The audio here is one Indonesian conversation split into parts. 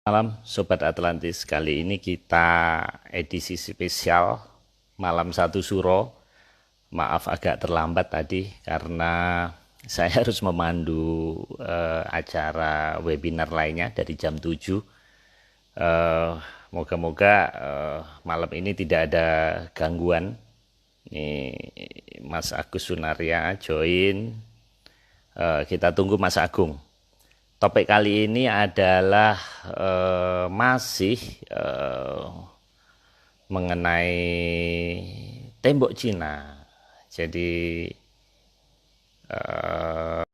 Malam Sobat Atlantis, kali ini kita edisi spesial Malam Satu Suro. Maaf agak terlambat tadi karena saya harus memandu acara webinar lainnya dari jam 7. Moga-moga malam ini tidak ada gangguan. Ini Mas Agus Sunaria join. Kita tunggu Mas Agung. Topik kali ini adalah masih mengenai tembok Cina. Jadi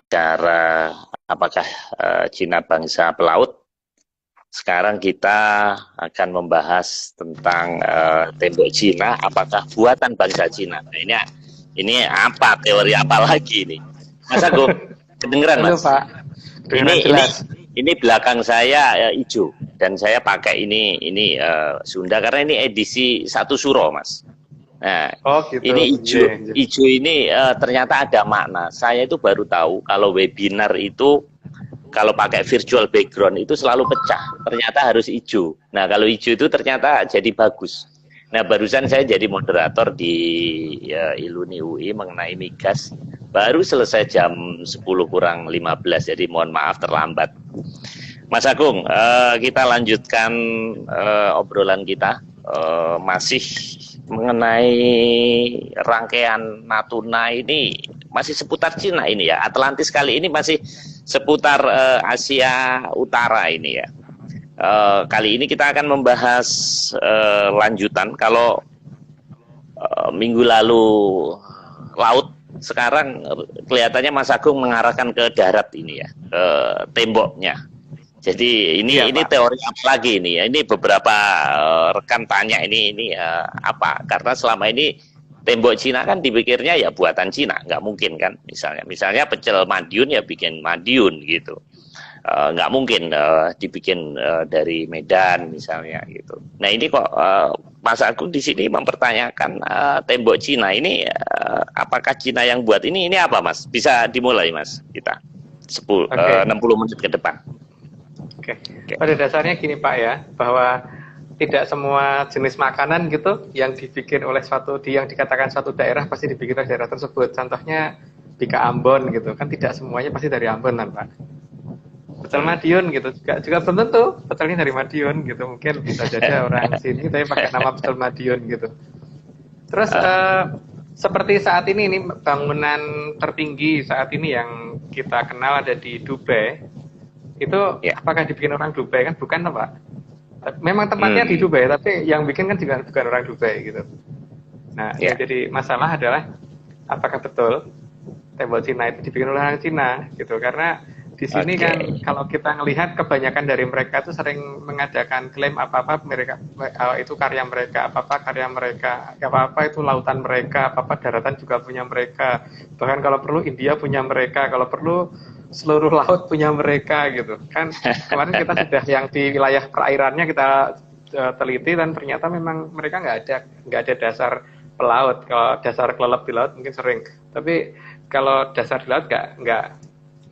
cara apakah Cina bangsa pelaut? Sekarang kita akan membahas tentang tembok Cina. Apakah buatan bangsa Cina? Nah, ini apa teori apa lagi nih? Mas Agung, kedengeran Mas? Halo Pak. Ini belakang saya hijau dan saya pakai ini Sunda karena ini edisi Satu Suro Mas. Nah, gitu. ini hijau ini ternyata ada makna. Saya itu baru tahu kalau webinar itu kalau pakai virtual background itu selalu pecah. Ternyata harus hijau. Nah, kalau hijau itu ternyata jadi bagus. Nah, barusan saya jadi moderator di Iluni UI mengenai migas. Baru selesai jam 10 kurang 15, jadi mohon maaf terlambat. Mas Agung, kita lanjutkan obrolan kita. Masih mengenai rangkaian Natuna ini, masih seputar Cina ini ya. Atlantis kali ini masih seputar Asia Utara ini ya. Kali ini kita akan membahas lanjutan. Kalau minggu lalu laut, sekarang kelihatannya Mas Agung mengarahkan ke darat ini ya, ke temboknya. Jadi ini teori apa lagi ini ya? Ini beberapa rekan tanya ini apa? Karena selama ini tembok Cina kan dipikirnya ya buatan Cina, nggak mungkin kan? Misalnya pecel Madiun ya bikin Madiun gitu. Nggak mungkin dibikin dari Medan misalnya gitu. Nah ini kok Mas Agung di sini mempertanyakan tembok Cina ini apakah Cina yang buat ini apa Mas? Bisa dimulai Mas kita 60 menit ke depan. Oke. Pada dasarnya gini Pak ya, bahwa tidak semua jenis makanan gitu yang dibikin oleh yang dikatakan suatu daerah pasti dibikin oleh daerah tersebut. Contohnya Bika Ambon gitu kan, tidak semuanya pasti dari Ambon kan Pak. Pecel Madiun gitu juga belum tentu pecelnya dari Madiun gitu, mungkin bisa jadi orang sini tapi pakai nama pecel Madiun gitu. Terus seperti saat ini bangunan tertinggi saat ini yang kita kenal ada di Dubai itu apakah dibikin orang Dubai kan bukan Pak, memang tempatnya di Dubai tapi yang bikin kan juga bukan orang Dubai gitu. Nah yang jadi masalah adalah apakah betul tembok Cina itu dibikin oleh orang Cina gitu, karena di sini kan kalau kita melihat kebanyakan dari mereka itu sering mengadakan klaim apa-apa mereka itu karya mereka, apa-apa itu lautan mereka, apa-apa daratan juga punya mereka. Bahkan kalau perlu India punya mereka, kalau perlu seluruh laut punya mereka gitu. Kan kemarin kita sudah yang di wilayah perairannya kita teliti dan ternyata memang mereka nggak ada dasar pelaut. Kalau dasar kelelep di laut mungkin sering. Tapi kalau dasar di laut nggak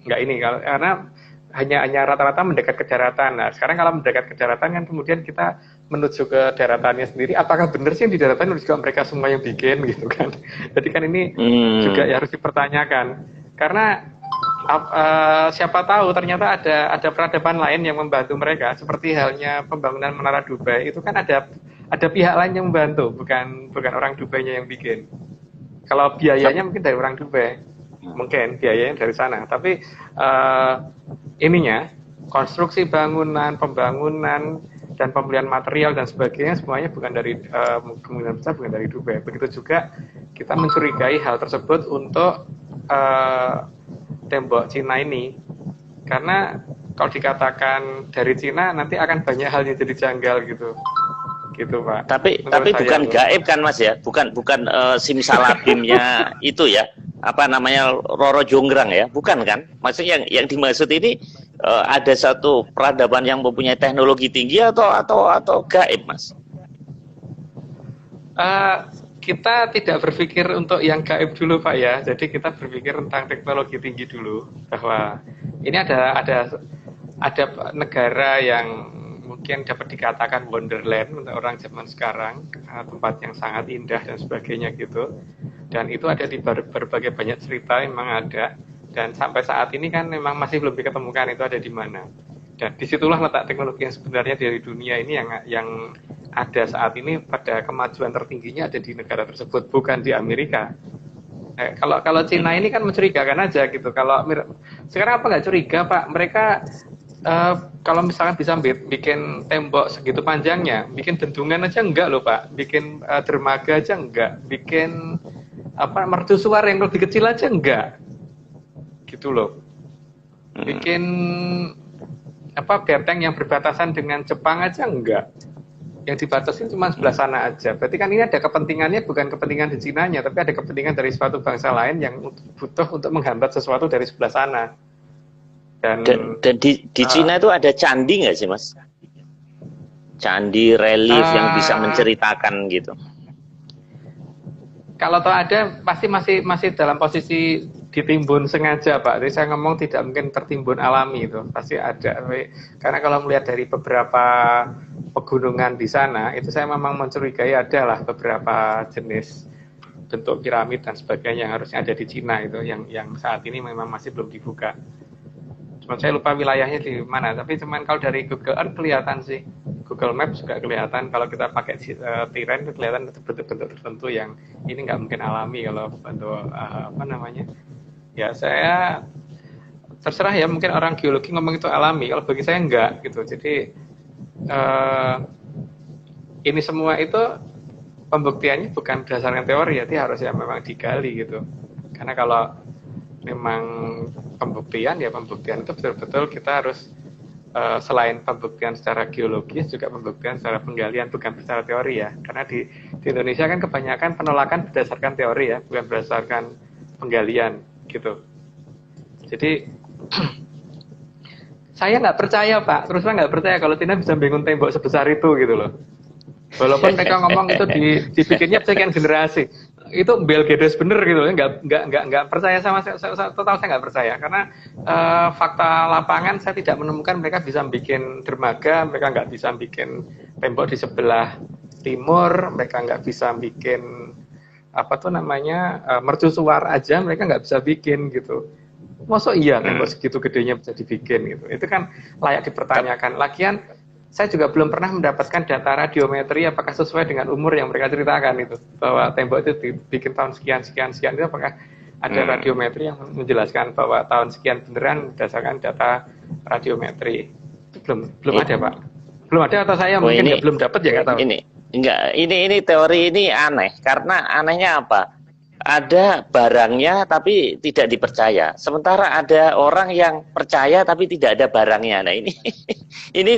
ini, karena hanya rata-rata mendekat ke daratan. Nah sekarang kalau mendekat ke daratan kan kemudian kita menuju ke daratannya sendiri, apakah benar sih yang di daratan juga mereka semua yang bikin gitu kan. Jadi kan ini juga harus dipertanyakan, karena siapa tahu ternyata ada peradaban lain yang membantu mereka, seperti halnya pembangunan Menara Dubai itu kan ada pihak lain yang membantu, bukan orang Dubainya yang bikin. Kalau biayanya mungkin dari orang Dubai, mungkin biayanya dari sana, tapi konstruksi bangunan, pembangunan dan pembelian material dan sebagainya semuanya bukan dari kemungkinan besar bukan dari Dubai. Begitu juga kita mencurigai hal tersebut untuk tembok Cina ini, karena kalau dikatakan dari Cina nanti akan banyak hal yang jadi janggal gitu Pak. Tapi bukan gaib kan Mas ya, bukan simsalabimnya itu ya, apa namanya Roro Jonggrang ya, bukan kan? Maksudnya yang dimaksud ini ada satu peradaban yang mempunyai teknologi tinggi atau gaib Mas? Kita tidak berpikir untuk yang gaib dulu Pak ya, jadi kita berpikir tentang teknologi tinggi dulu, bahwa ini ada negara yang mungkin dapat dikatakan wonderland untuk orang zaman sekarang, tempat yang sangat indah dan sebagainya gitu. Dan itu ada di berbagai banyak cerita memang ada. Dan sampai saat ini kan memang masih belum diketemukan itu ada di mana. Dan disitulah letak teknologi yang sebenarnya dari dunia ini yang ada saat ini pada kemajuan tertingginya ada di negara tersebut, bukan di Amerika. Kalau Cina ini kan mencurigakan aja gitu. Kalau sekarang apa nggak curiga Pak? Mereka kalau misalkan bisa bikin tembok segitu panjangnya, bikin bendungan aja enggak loh Pak, bikin dermaga aja enggak, bikin mercusuar yang lebih kecil aja enggak, gitu loh. Bikin benteng yang berbatasan dengan Jepang aja enggak. Yang dibatasin cuma sebelah sana aja. Berarti kan ini ada kepentingannya, bukan kepentingan di Cinanya, tapi ada kepentingan dari suatu bangsa lain yang butuh untuk menghambat sesuatu dari sebelah sana. Dan di Cina itu ada candi nggak sih Mas? Candi relief yang bisa menceritakan gitu. Kalau toh ada, pasti masih dalam posisi ditimbun sengaja Pak. Jadi saya ngomong tidak mungkin tertimbun alami itu, pasti ada. Karena kalau melihat dari beberapa pegunungan di sana, itu saya memang mencurigai adalah beberapa jenis bentuk piramid dan sebagainya yang harusnya ada di Cina itu, yang saat ini memang masih belum dibuka. Cuman saya lupa wilayahnya di mana, tapi cuman kalau dari Google Earth kelihatan sih. Google Maps juga kelihatan, kalau kita pakai tiren itu kelihatan bentuk-bentuk tertentu yang ini nggak mungkin alami kalau bentuk ya saya terserah ya, mungkin orang geologi ngomong itu alami, kalau bagi saya enggak gitu. Jadi ini semua itu pembuktiannya bukan berdasarkan teori, jadi harusnya memang digali gitu. Karena kalau memang pembuktian itu betul-betul kita harus selain pembuktian secara geologis juga pembuktian secara penggalian, bukan secara teori ya. Karena di Indonesia kan kebanyakan penolakan berdasarkan teori ya, bukan berdasarkan penggalian gitu. Jadi saya nggak percaya Pak, terus terang nggak percaya kalau Cina bisa bangun tembok sebesar itu gitu loh. Walaupun mereka ngomong itu dibikinnya sekian generasi, itu Bill Gates bener gitu loh, nggak percaya sama saya, total saya nggak percaya karena fakta lapangan saya tidak menemukan mereka bisa bikin dermaga, mereka nggak bisa bikin tembok di sebelah timur, mereka nggak bisa bikin mercusuar aja mereka nggak bisa bikin gitu. Masuk iya tembok segitu gedenya bisa dibikin gitu, itu kan layak dipertanyakan. Lagian saya juga belum pernah mendapatkan data radiometri apakah sesuai dengan umur yang mereka ceritakan itu, bahwa tembok itu dibikin tahun sekian itu apakah ada radiometri yang menjelaskan bahwa tahun sekian beneran berdasarkan data radiometri. Itu belum ada Pak, belum ada, atau saya mungkin belum dapat ya, nggak tahu. Ini teori ini aneh, karena anehnya apa? Ada barangnya tapi tidak dipercaya. Sementara ada orang yang percaya tapi tidak ada barangnya. Nah ini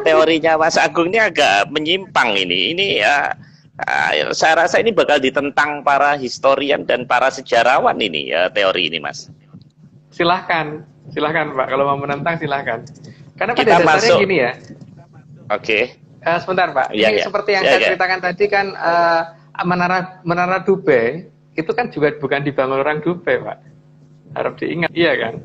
teorinya Mas Agung ini agak menyimpang ini. Saya rasa ini bakal ditentang para historian dan para sejarawan ini teori ini Mas. Silahkan Pak, kalau mau menentang silahkan. Karena pada dasarnya masuk gini ya. Oke. Sebentar Pak, ini seperti yang saya ceritakan tadi kan, Menara Dubai itu kan juga bukan dibangun orang Dubai Pak, harap diingat, iya kan,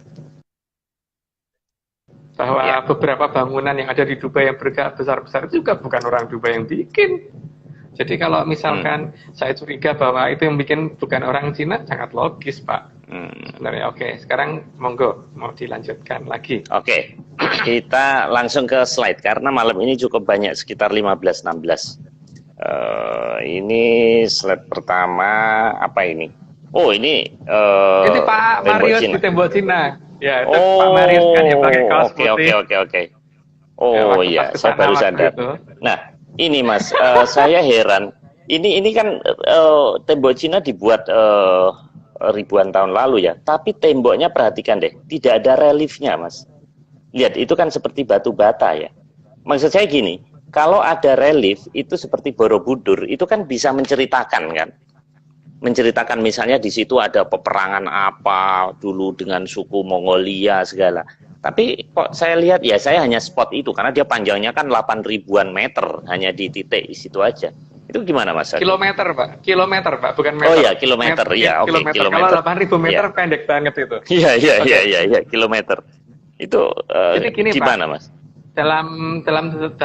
bahwa beberapa bangunan yang ada di Dubai yang bergerak besar-besar itu juga bukan orang Dubai yang bikin. Jadi kalau misalkan saya curiga bahwa itu yang bikin bukan orang Cina, sangat logis Pak. Sebenarnya. Oke, sekarang monggo mau dilanjutkan lagi. Oke, kita langsung ke slide karena malam ini cukup banyak, sekitar 15-16. Ini slide pertama apa ini? Oh ini ini Pak Marius di tembok Cina. Ya, itu Pak Marius kan yang pakai kaos putih. Oke. Oh iya, saya baru sadar. Gitu. Nah, ini Mas, saya heran. Ini kan tembok Cina dibuat ribuan tahun lalu ya, tapi temboknya perhatikan deh, tidak ada reliefnya Mas. Lihat, itu kan seperti batu bata ya. Maksud saya gini, kalau ada relief itu seperti Borobudur, itu kan bisa menceritakan kan. Menceritakan misalnya di situ ada peperangan apa dulu dengan suku Mongolia segala. Tapi kok saya lihat ya, saya hanya spot itu karena dia panjangnya kan 8 ribuan meter, hanya di titik di situ aja. Itu gimana Mas? Kilometer Pak, bukan meter. Oh iya, kilometer. Iya, oke, kilometer. Kalau 8.000 meter pendek banget itu. Iya, kilometer. Itu jadi gini, gimana Pak, Mas? dalam 8.000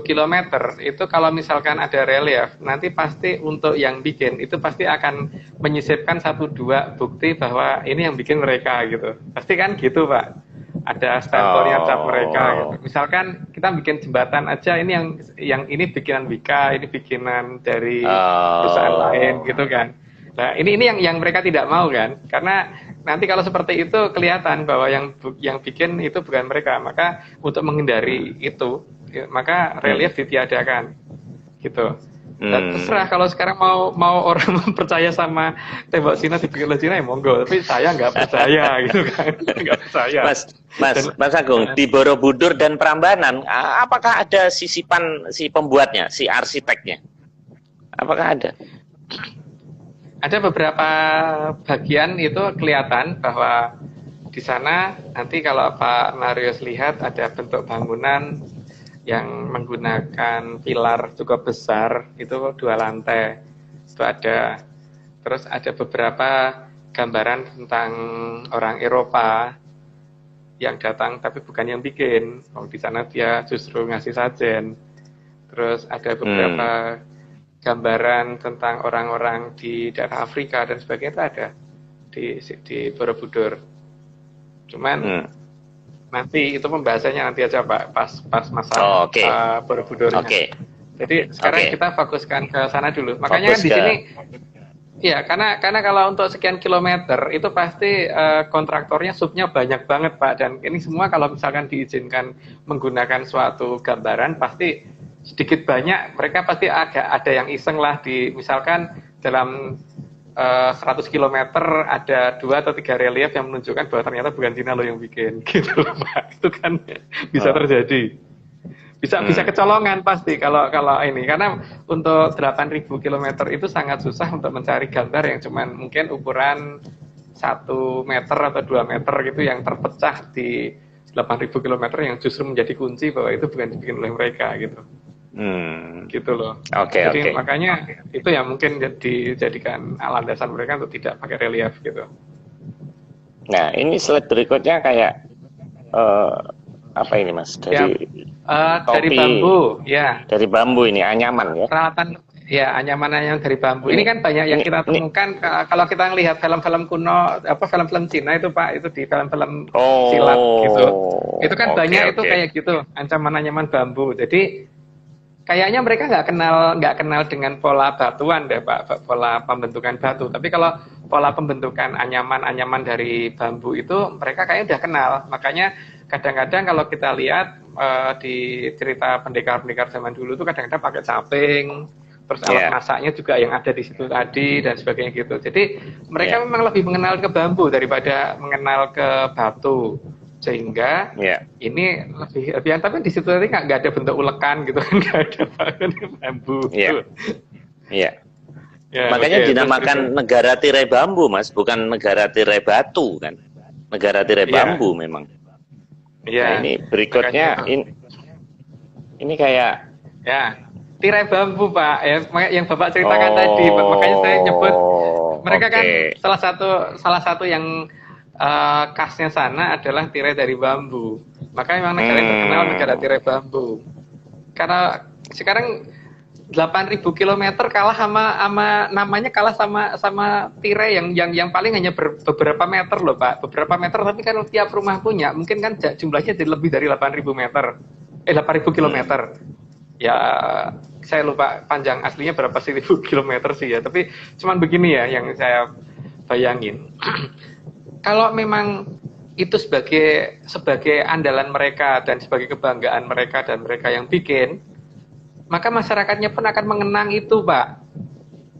kilometer itu kalau misalkan ada relief, nanti pasti untuk yang bikin itu pasti akan menyisipkan 1-2 bukti bahwa ini yang bikin mereka gitu. Pasti kan gitu, Pak. Ada stempelnya cap mereka gitu. Misalkan kita bikin jembatan aja, ini yang ini bikinan Wika, ini bikinan dari perusahaan lain gitu kan. Nah, ini yang mereka tidak mau kan, karena nanti kalau seperti itu kelihatan bahwa yang bikin itu bukan mereka. Maka untuk menghindari itu, maka relief ditiadakan, gitu. Dan terserah kalau sekarang mau orang percaya sama tembok Cina dibikin oleh Cina ya monggo, tapi saya nggak percaya gitu kan, nggak percaya. Mas Agung, di Borobudur dan Prambanan, apakah ada sisipan si pembuatnya, si arsiteknya? Apakah ada? Ada beberapa bagian itu kelihatan bahwa di sana nanti kalau Pak Marius lihat ada bentuk bangunan yang menggunakan pilar cukup besar, itu 2 lantai. Itu ada. Terus ada beberapa gambaran tentang orang Eropa yang datang tapi bukan yang bikin. Di sana dia justru ngasih sajen. Terus ada beberapa gambaran tentang orang-orang di daerah Afrika dan sebagainya itu ada di Borobudur. Cuman nanti itu pembahasannya nanti aja Pak pas masa Borobudurnya. Jadi sekarang kita fokuskan ke sana dulu. Makanya kan di sini ya karena kalau untuk sekian kilometer itu pasti kontraktornya subnya banyak banget Pak, dan ini semua kalau misalkan diizinkan menggunakan suatu gambaran pasti sedikit banyak mereka pasti ada yang iseng lah di misalkan dalam 100 km ada 2 atau 3 relief yang menunjukkan bahwa ternyata bukan Cina lo yang bikin gitu loh Pak. Itu kan bisa terjadi. Bisa kecolongan pasti kalau ini, karena untuk 8.000 km itu sangat susah untuk mencari gambar yang cuman mungkin ukuran 1 meter atau 2 meter gitu yang terpecah di 8.000 km yang justru menjadi kunci bahwa itu bukan dibikin oleh mereka gitu. Gitu loh. Jadi makanya itu yang mungkin dijadikan landasan mereka untuk tidak pakai relief gitu. Nah, ini slide berikutnya kayak apa ini Mas? Dari dari bambu, ya. Dari bambu ini anyaman ya. Peralatan ya anyaman yang dari bambu. Ini kan banyak yang kita temukan kalau kita melihat film-film kuno, film-film Cina itu Pak, itu di film-film silat gitu. Itu kan banyak itu kayak gitu, ancaman-anyaman bambu. Jadi kayaknya mereka nggak kenal dengan pola batuan deh Pak, pola pembentukan batu. Tapi kalau pola pembentukan anyaman dari bambu itu mereka kayaknya udah kenal. Makanya kadang-kadang kalau kita lihat di cerita pendekar-pendekar zaman dulu tuh kadang-kadang pakai caping, terus alat masaknya juga yang ada di situ tadi dan sebagainya gitu. Jadi mereka memang lebih mengenal ke bambu daripada mengenal ke batu. Sehingga ini lebih tapi di situ tadi nggak ada bentuk ulekan gitu kan, nggak ada bambu. Makanya dinamakan negara tirai bambu Mas, bukan negara tirai batu kan, negara tirai bambu memang. Nah, ini berikutnya ini kayak tirai bambu Pak, yang Bapak ceritakan tadi, makanya saya nyebut mereka kan salah satu yang khasnya sana adalah tirai dari bambu. Makanya memang negara yang terkenal negara tirai bambu. Karena sekarang 8.000 km kalah sama namanya kalah sama tirai yang paling hanya beberapa meter loh Pak. Beberapa meter tapi kan tiap rumah punya. Mungkin kan jumlahnya lebih dari 8.000 meter. 8.000 km. Ya saya lupa panjang aslinya berapa sih 1.000 km sih ya. Tapi cuman begini ya yang saya bayangin. Kalau memang itu sebagai andalan mereka dan sebagai kebanggaan mereka dan mereka yang bikin, maka masyarakatnya pun akan mengenang itu Pak.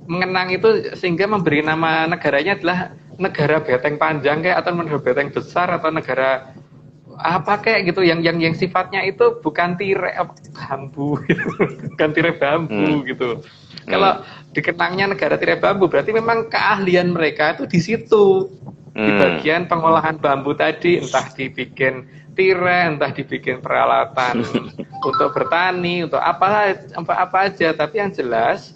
Mengenang itu sehingga memberi nama negaranya adalah negara beteng panjang kayak, atau negara beteng besar, atau negara apa kayak gitu yang sifatnya itu bukan tirai bambu gitu. Bukan tirai bambu gitu. Kalau dikenangnya negara tirai bambu berarti memang keahlian mereka itu di situ. Di bagian pengolahan bambu tadi, entah dibikin tirai, entah dibikin peralatan untuk bertani, untuk apa aja. Tapi yang jelas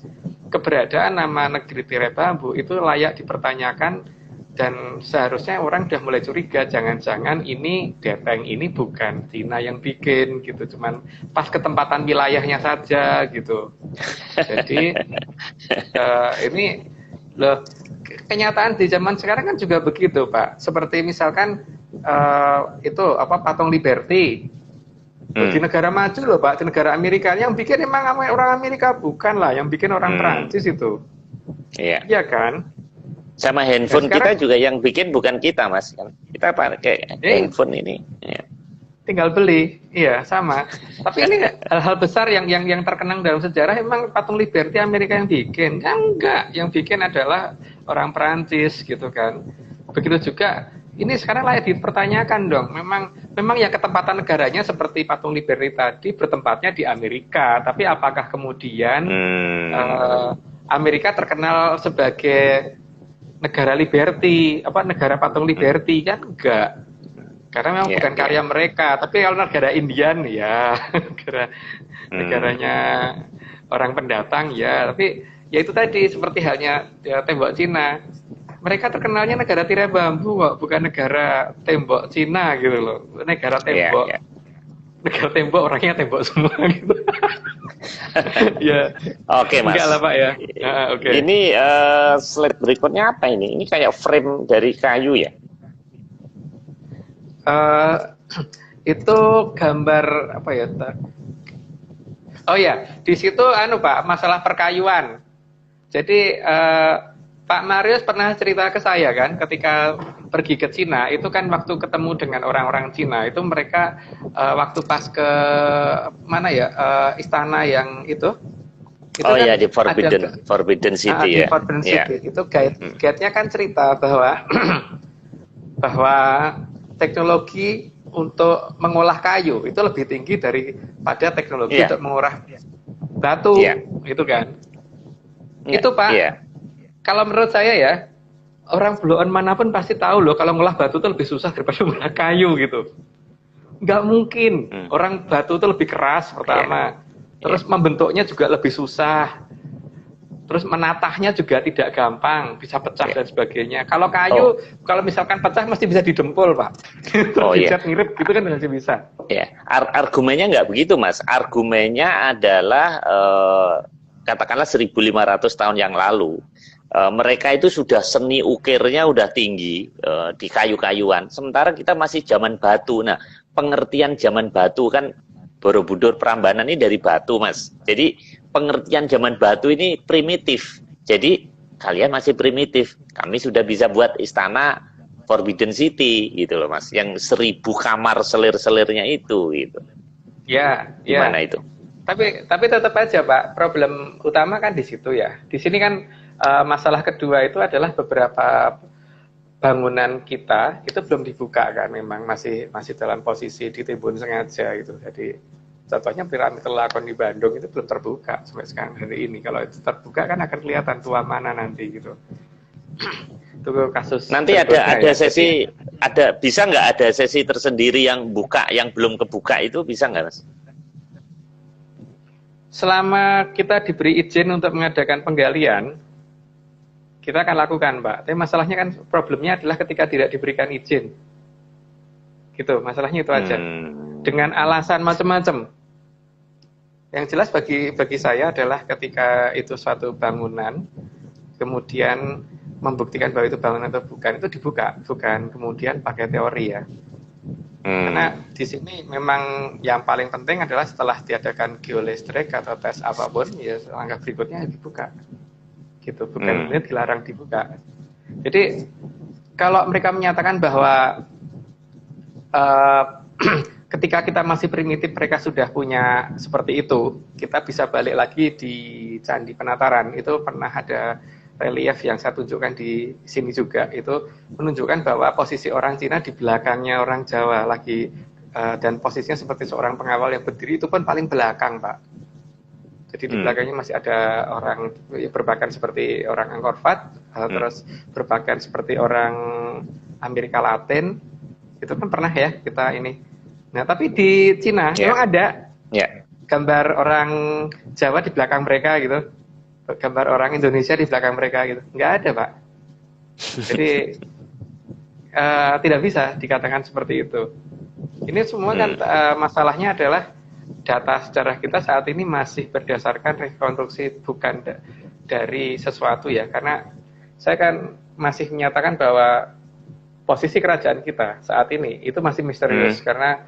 keberadaan nama negeri tirai bambu itu layak dipertanyakan Dan seharusnya orang udah mulai curiga, jangan-jangan ini Depeng ini bukan Cina yang bikin gitu, cuman pas ketempatan wilayahnya saja gitu. Jadi ini loh, kenyataan di zaman sekarang kan juga begitu Pak. Seperti misalkan itu apa patung Liberty. Di negara maju loh Pak, di negara Amerika yang bikin emang orang Amerika, bukan lah, yang bikin orang Perancis itu. Iya. Iya kan? Sama handphone sekarang, kita juga yang bikin bukan kita Mas kan. Kita pakai handphone ini. Ya. Tinggal beli, iya sama. Tapi ini hal-hal besar yang terkenang dalam sejarah emang patung Liberty Amerika yang bikin, kan enggak. Yang bikin adalah orang Perancis gitu kan. Begitu juga ini sekarang layak dipertanyakan dong. Memang ya ketempatan negaranya seperti patung Liberty tadi bertempatnya di Amerika. Tapi apakah kemudian Amerika terkenal sebagai negara Liberty, negara patung Liberty, kan enggak. Karena memang bukan karya mereka. Tapi kalau negara Indian ya negaranya orang pendatang ya. Tapi ya itu tadi seperti halnya tembok Cina. Mereka terkenalnya negara tirai bambu kok, bukan negara tembok Cina gitu loh. Negara tembok. Negara tembok, orangnya tembok semua gitu. Ya. Oke Mas. Enggak lah Pak ya. Okay. Ini slide berikutnya apa ini? Ini kayak frame dari kayu ya? Itu gambar apa ya? Oh ya, di situ Pak, masalah perkayuan. Jadi Pak Marius pernah cerita ke saya kan, ketika pergi ke Cina, itu kan waktu ketemu dengan orang-orang Cina, itu mereka waktu pas ke mana ya, istana yang itu oh kan ya, di Forbidden City ya. Di Forbidden City, itu guide-nya kan cerita bahwa bahwa teknologi untuk mengolah kayu itu lebih tinggi daripada teknologi untuk mengolah batu, gitu kan? Itu Pak. Kalau menurut saya ya, orang blow-on manapun pasti tahu loh kalau ngolah batu itu lebih susah daripada ngolah kayu gitu. Nggak mungkin. Orang batu itu lebih keras pertama. Terus membentuknya juga lebih susah. Terus menatahnya juga tidak gampang, bisa pecah dan sebagainya. Kalau kayu, kalau misalkan pecah mesti bisa didempul Pak. Terus ngirit gitu kan masih bisa. Argumennya nggak begitu Mas. Argumennya adalah katakanlah 1.500 tahun yang lalu. Mereka itu sudah seni ukirnya udah tinggi di kayu-kayuan. Sementara kita masih zaman batu. Nah, pengertian zaman batu kan Borobudur Prambanan ini dari batu, Mas. Jadi pengertian zaman batu ini primitif. Jadi kalian masih primitif. Kami sudah bisa buat istana Forbidden City gitu loh, Mas. Yang 1.000 kamar selir-selirnya itu gitu. Ya, gimana itu? Tapi tetap aja Pak, problem utama kan di situ ya. Di sini kan masalah kedua itu adalah beberapa bangunan kita itu belum dibuka kan, memang masih dalam posisi ditimbun sengaja gitu. Jadi contohnya piramid Telakon di Bandung itu belum terbuka sampai sekarang hari ini. Kalau itu terbuka kan akan kelihatan tua mana nanti gitu. Itu kasus. Nanti ada sesi, bisa nggak ada sesi tersendiri yang buka, yang belum kebuka itu bisa nggak Mas? Selama kita diberi izin untuk mengadakan penggalian, kita akan lakukan, Pak. Tapi masalahnya kan problemnya adalah ketika tidak diberikan izin. Gitu, masalahnya itu aja. Dengan alasan macam-macam. Yang jelas bagi saya adalah ketika itu suatu bangunan, kemudian membuktikan bahwa itu bangunan atau bukan, itu dibuka. Bukan kemudian pakai teori ya. Karena di sini memang yang paling penting adalah setelah diadakan geolistrik atau tes apapun, ya langkah berikutnya dibuka. Gitu, bukan dilarang dibuka. Jadi kalau mereka menyatakan bahwa ketika kita masih primitif mereka sudah punya seperti itu, kita bisa balik lagi di Candi Penataran. Itu pernah ada relief yang saya tunjukkan di sini juga, itu menunjukkan bahwa posisi orang Cina di belakangnya orang Jawa lagi, dan posisinya seperti seorang pengawal yang berdiri itu pun paling belakang Pak. Jadi di belakangnya masih ada orang berpakaian seperti orang Angkor Wat, terus berpakaian seperti orang Amerika Latin, itu kan pernah ya kita ini. Nah tapi di Cina memang ada gambar orang Jawa di belakang mereka gitu, gambar orang Indonesia di belakang mereka gitu, nggak ada Pak. Jadi tidak bisa dikatakan seperti itu. Ini semua kan masalahnya adalah data sejarah kita saat ini masih berdasarkan rekonstruksi bukan dari sesuatu ya, karena saya kan masih menyatakan bahwa posisi kerajaan kita saat ini itu masih misterius karena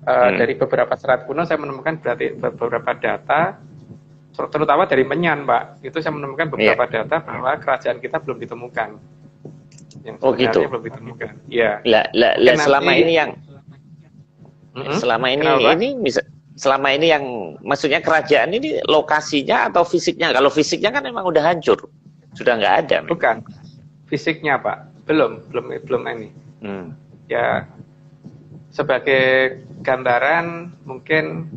dari beberapa serat kuno saya menemukan berarti beberapa data, terutama dari Menyan, Pak, itu saya menemukan beberapa data bahwa kerajaan kita belum ditemukan. Yang gitu. Belum ditemukan. Ya. Selama ini yang selama ini yang maksudnya kerajaan ini lokasinya atau fisiknya? Kalau fisiknya kan memang udah hancur, sudah nggak ada. Bukan fisiknya, Pak, belum ini. Ya, sebagai gambaran mungkin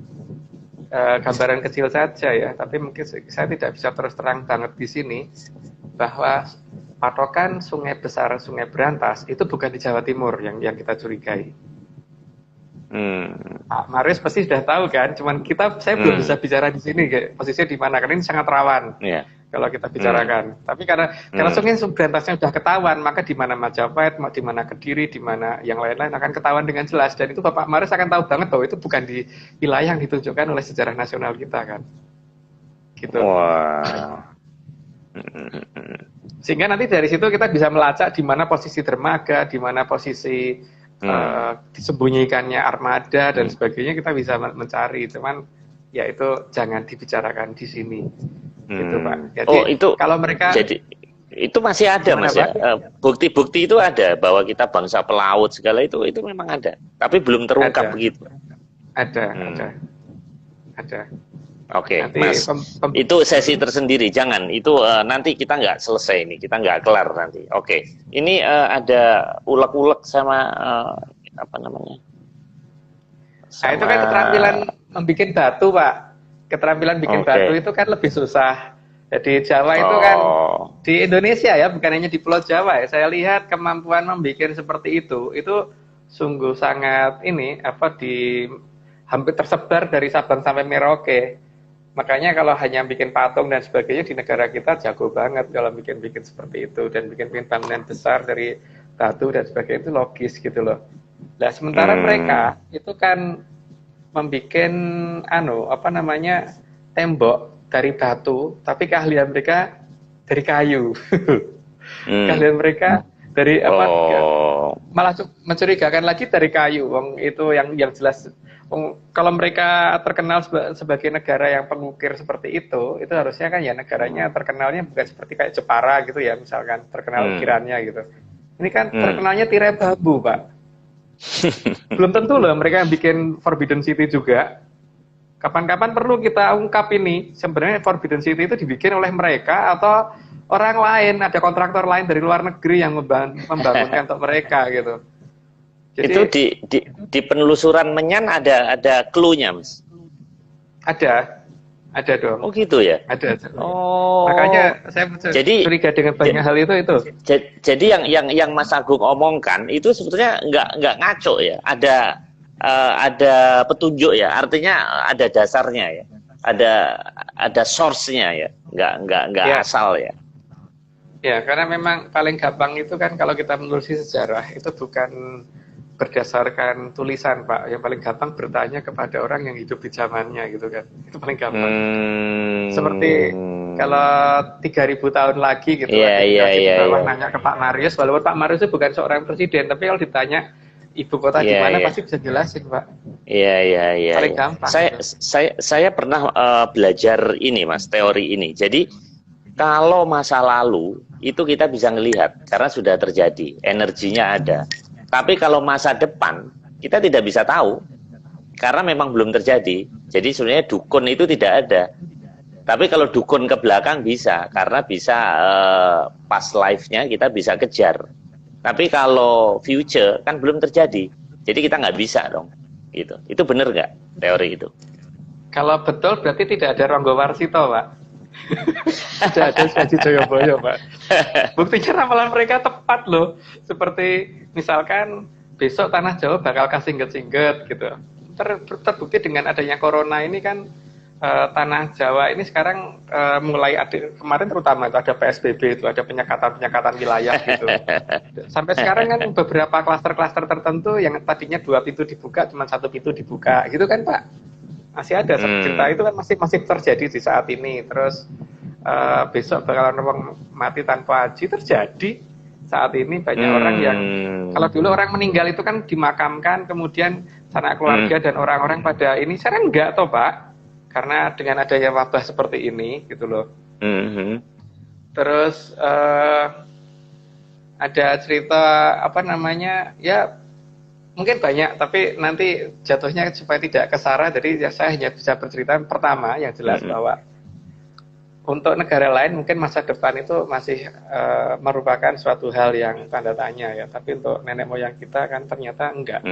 gambaran kecil saja ya, tapi mungkin saya tidak bisa terus terang banget di sini bahwa patokan sungai besar, Sungai Berantas itu bukan di Jawa Timur yang kita curigai. Pak Marius pasti sudah tahu kan, cuman saya belum bisa bicara di sini, posisinya di mana, karena ini sangat rawan kalau kita bicarakan. Tapi karena Sungai Berantasnya sudah ketahuan, maka di mana Majapahit, di mana Kediri, di mana yang lain-lain akan ketahuan dengan jelas. Dan itu Bapak Marius akan tahu banget bahwa itu bukan di wilayah yang ditunjukkan oleh sejarah nasional kita kan. Gitu. Wow. Sehingga nanti dari situ kita bisa melacak di mana posisi dermaga, di mana posisi disembunyikannya armada dan sebagainya, kita bisa mencari. Cuman ya itu jangan dibicarakan di sini. Gitu, Pak. Jadi itu kalau mereka itu masih ada, Mas ya. Bukti-bukti itu ada bahwa kita bangsa pelaut segala itu memang ada. Tapi belum terungkap begitu. Ada. Oke, Mas. Itu sesi tersendiri, jangan. Itu nanti kita nggak selesai ini, kita nggak kelar nanti. Oke, ini ada ulek-ulek sama apa namanya? Nah, itu kan keterampilan membuat batu, Pak. Keterampilan bikin batu itu kan lebih susah. Jadi Jawa itu kan di Indonesia ya, bukan hanya di Pulau Jawa ya. Saya lihat kemampuan membuat seperti itu sungguh sangat hampir tersebar dari Sabang sampai Merauke. Makanya kalau hanya bikin patung dan sebagainya di negara kita jago banget kalau bikin seperti itu, dan bikin bangunan besar dari batu dan sebagainya itu logis gitu loh. Nah, sementara mereka itu kan membikin tembok dari batu, tapi keahlian mereka dari kayu. Keahlian mereka dari malah mencurigakan lagi dari kayu. Wong itu yang jelas. Kalau mereka terkenal sebagai negara yang pengukir seperti itu harusnya kan ya negaranya terkenalnya bukan seperti kayak Jepara gitu ya, misalkan terkenal ukirannya gitu. Ini kan terkenalnya tirai bambu, Pak. Belum tentu loh mereka yang bikin Forbidden City juga. Kapan-kapan perlu kita ungkap ini, sebenarnya Forbidden City itu dibikin oleh mereka atau orang lain, ada kontraktor lain dari luar negeri yang membangunkan untuk mereka gitu. Jadi, itu di penelusuran Menyan ada clue-nya, Mas? Ada dong. Oh gitu ya? Ada. Makanya saya curiga dengan banyak hal itu. Jadi yang Mas Agung omongkan itu sebetulnya nggak ngaco ya? Ada petunjuk ya? Artinya ada dasarnya ya? Ada source-nya ya? Nggak asal ya? Ya, karena memang paling gampang itu kan kalau kita menelusuri sejarah itu bukan berdasarkan tulisan, Pak. Yang paling gampang bertanya kepada orang yang hidup di zamannya gitu kan. Itu paling gampang. Seperti kalau 3.000 tahun lagi gitu, nanya ke Pak Marius, walaupun Pak Marius itu bukan seorang presiden, tapi kalau ditanya ibu kota di mana pasti bisa jelasin, Pak. Iya. Paling gampang. Saya pernah belajar ini, Mas, teori ini. Jadi kalau masa lalu itu kita bisa ngelihat karena sudah terjadi, energinya ada. Tapi kalau masa depan kita tidak bisa tahu karena memang belum terjadi. Jadi sebenarnya dukun itu tidak ada. Tapi kalau dukun ke belakang bisa, karena bisa past life-nya kita bisa kejar. Tapi kalau future kan belum terjadi, jadi kita nggak bisa dong. Gitu. Itu benar nggak teori itu? Kalau betul berarti tidak ada Ronggo Warsito, Pak. Tidak ada Suwaji Joyoboyo, Pak. Buktinya ramalan mereka tepat loh. Seperti misalkan besok tanah Jawa bakal kasingget-singget gitu. Terbukti dengan adanya corona ini kan tanah Jawa ini sekarang mulai ada, kemarin terutama itu ada PSBB, itu ada penyekatan wilayah gitu. Sampai sekarang kan beberapa klaster-klaster tertentu yang tadinya 2 pintu dibuka cuma 1 pintu dibuka gitu kan Pak. Masih ada cerita itu kan masih terjadi di saat ini. Terus besok bakalan orang mati tanpa haji terjadi saat ini. Banyak orang yang kalau dulu orang meninggal itu kan dimakamkan kemudian sanak keluarga dan orang-orang pada ini, sekarang enggak toh Pak, karena dengan adanya wabah seperti ini gitu loh. Terus ada cerita apa namanya, ya mungkin banyak tapi nanti jatuhnya supaya tidak kesara, jadi ya saya hanya bisa bercerita pertama yang jelas bahwa untuk negara lain mungkin masa depan itu masih merupakan suatu hal yang tanda tanya ya, tapi untuk nenek moyang kita kan ternyata enggak.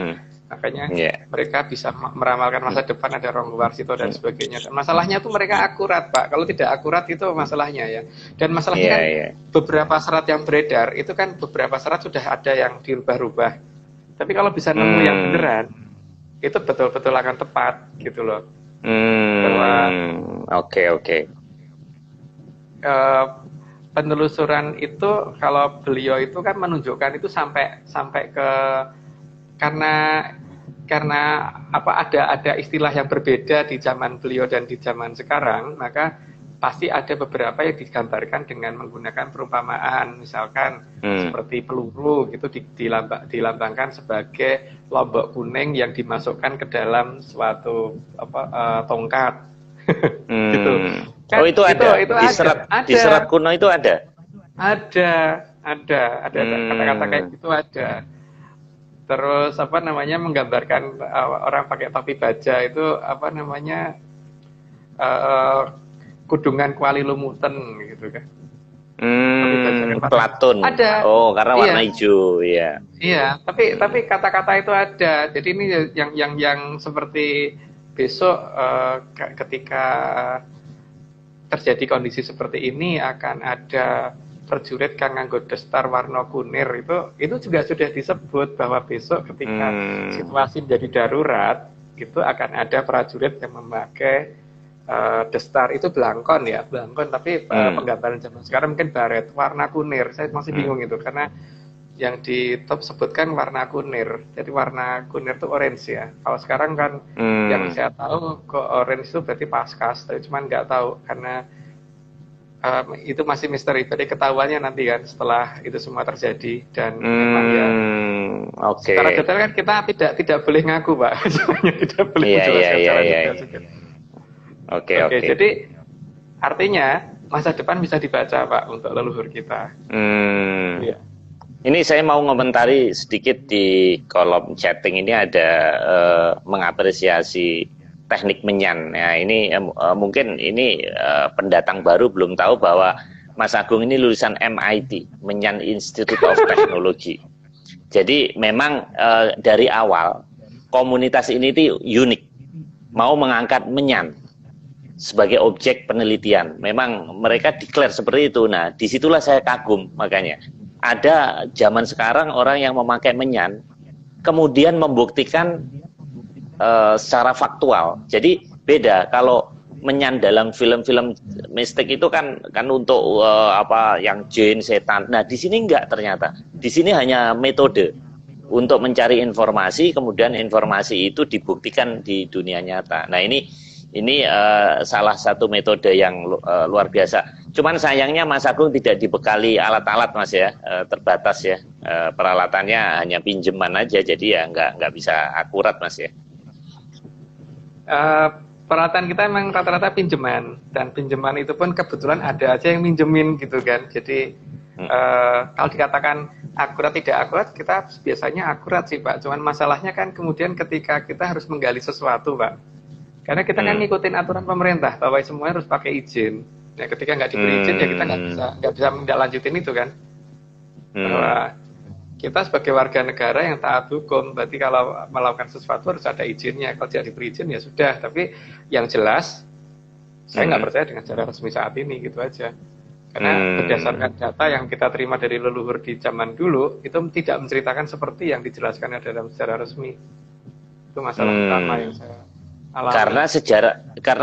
Makanya mereka bisa meramalkan masa depan, ada Ronggo Warsito dan sebagainya. Dan masalahnya tuh mereka akurat Pak, kalau tidak akurat itu masalahnya ya. Dan masalahnya kan beberapa serat yang beredar itu kan beberapa serat sudah ada yang dirubah-rubah. Tapi kalau bisa nemu yang beneran, itu betul-betul akan tepat gitu loh. Oke. Penelusuran itu kalau beliau itu kan menunjukkan itu sampai ke karena apa ada istilah yang berbeda di zaman beliau dan di zaman sekarang, maka pasti ada beberapa yang digambarkan dengan menggunakan perumpamaan, misalkan seperti peluru gitu dilambangkan sebagai lombok kuning yang dimasukkan ke dalam suatu tongkat. Gitu. Kan, oh itu ada itu di serat kuno itu ada kata-kata kayak gitu ada. Terus apa namanya menggambarkan orang pakai topi baja itu apa namanya kudungan kuali lumuten gitu kan. Platon. Ada. Oh, karena warna hijau, ya. Iya, tapi kata-kata itu ada. Jadi ini yang seperti besok ketika terjadi kondisi seperti ini akan ada prajurit kang nganggo destar warna kunir, itu juga sudah disebut bahwa besok ketika situasi menjadi darurat itu akan ada prajurit yang memakai destar itu belangkon tapi penggambaran zaman sekarang mungkin baret warna kunir. Saya masih bingung itu karena yang di top sebutkan warna kunir, jadi warna kunir itu orange ya. Kalau sekarang kan yang saya tahu kok orange itu berarti paskas, tapi cuman nggak tahu karena itu masih misteri. Jadi ketahuannya nanti kan setelah itu semua terjadi dan memang ya. Secara detail kan kita tidak boleh ngaku Pak, semuanya tidak boleh menjelaskan secara detail juga. Oke. Jadi artinya masa depan bisa dibaca Pak untuk leluhur kita. Ya. Ini saya mau ngomentari sedikit di kolom chatting ini ada mengapresiasi teknik menyan. Ya, ini mungkin ini pendatang baru belum tahu bahwa Mas Agung ini lulusan MIT, Menyan Institute of Technology. Jadi memang dari awal komunitas ini itu unik, mau mengangkat menyan sebagai objek penelitian. Memang mereka declare seperti itu. Nah, disitulah saya kagum. Makanya ada zaman sekarang orang yang memakai menyan kemudian membuktikan secara faktual. Jadi beda kalau menyan dalam film-film mistik itu kan untuk yang jin, setan. Nah, di sini enggak ternyata. Di sini hanya metode untuk mencari informasi, kemudian informasi itu dibuktikan di dunia nyata. Nah, ini salah satu metode yang luar biasa. Cuman sayangnya Mas Agung tidak dibekali alat-alat Mas ya, terbatas ya. Peralatannya hanya pinjaman aja, jadi ya nggak bisa akurat Mas ya. Peralatan kita memang rata-rata pinjaman, dan pinjaman itu pun kebetulan ada aja yang minjemin gitu kan. Jadi kalau dikatakan akurat tidak akurat, kita biasanya akurat sih Pak. Cuman masalahnya kan kemudian ketika kita harus menggali sesuatu Pak, karena kita kan ngikutin aturan pemerintah bahwa semuanya harus pakai izin. Ya ketika nggak diberi izin ya kita nggak bisa menindaklanjutin itu kan. Bahwa kita sebagai warga negara yang taat hukum, berarti kalau melakukan sesuatu harus ada izinnya. Kalau tidak diberi izin ya sudah. Tapi yang jelas, saya nggak percaya dengan cara resmi saat ini, gitu aja. Karena berdasarkan data yang kita terima dari leluhur di zaman dulu, itu tidak menceritakan seperti yang dijelaskan dalam secara resmi. Itu masalah utama yang saya Karena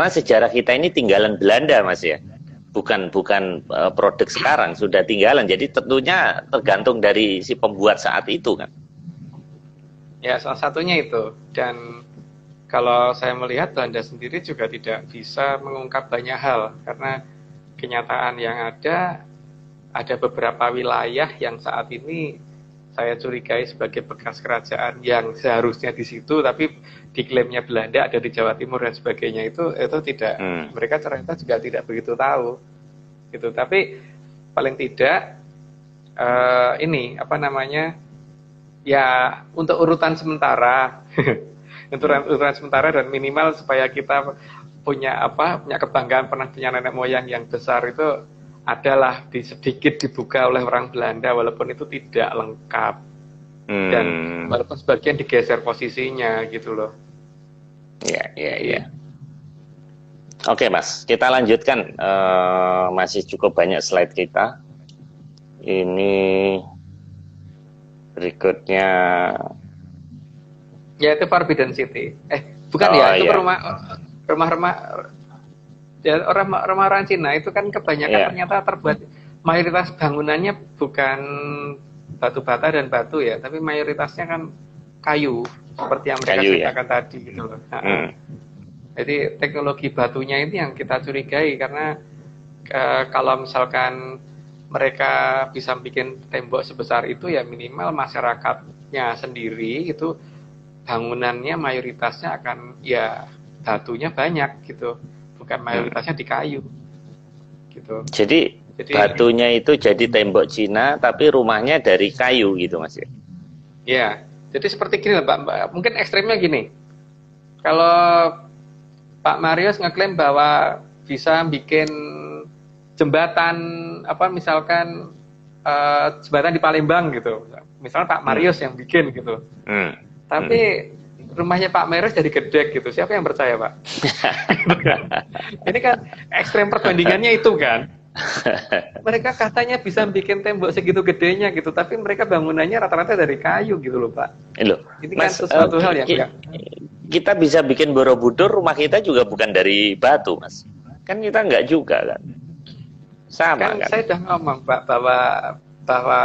sejarah kita ini tinggalan Belanda, Mas ya. Bukan produk sekarang, sudah tinggalan. Jadi tentunya tergantung dari si pembuat saat itu kan. Ya, salah satunya itu. Dan kalau saya melihat Belanda sendiri juga tidak bisa mengungkap banyak hal karena kenyataan yang ada beberapa wilayah yang saat ini saya curigai sebagai bekas kerajaan yang seharusnya di situ, tapi diklaimnya Belanda ada di Jawa Timur dan sebagainya itu tidak, mereka ternyata juga tidak begitu tahu, gitu. Tapi paling tidak ini apa namanya ya untuk urutan sementara, urutan sementara dan minimal supaya kita punya kebanggaan pernah punya nenek moyang yang besar itu adalah sedikit dibuka oleh orang Belanda walaupun itu tidak lengkap dan walaupun sebagian digeser posisinya gitu loh. Iya. Oke Mas, kita lanjutkan, masih cukup banyak slide kita. Ini berikutnya. Ya itu Forbidden City. Bukan itu rumah ya, orang Cina itu kan kebanyakan ternyata terbuat mayoritas bangunannya bukan batu bata dan batu ya, tapi mayoritasnya kan kayu seperti yang mereka ceritakan tadi gitu loh. Jadi teknologi batunya ini yang kita curigai karena kalau misalkan mereka bisa bikin tembok sebesar itu ya minimal masyarakatnya sendiri itu bangunannya mayoritasnya akan ya batunya banyak gitu. Bukan mayoritasnya di kayu gitu. Jadi batunya itu jadi tembok Cina tapi rumahnya dari kayu gitu Mas ya. Ya, jadi seperti gini Pak. Mungkin ekstrimnya gini. Kalau Pak Marius ngeklaim bahwa bisa bikin jembatan misalkan jembatan di Palembang gitu. Misalnya Pak Marius yang bikin gitu. Tapi rumahnya Pak Marius jadi gedek gitu. Siapa yang percaya, Pak? Ini kan ekstrem perbandingannya itu kan. Mereka katanya bisa bikin tembok segitu gedenya gitu, tapi mereka bangunannya rata-rata dari kayu gitu loh, Pak. Ini kan sesuatu hal yang kita bisa bikin Borobudur, rumah kita juga bukan dari batu, Mas. Kan kita enggak juga kan. Sama kan. Saya udah ngomong, Pak, bahwa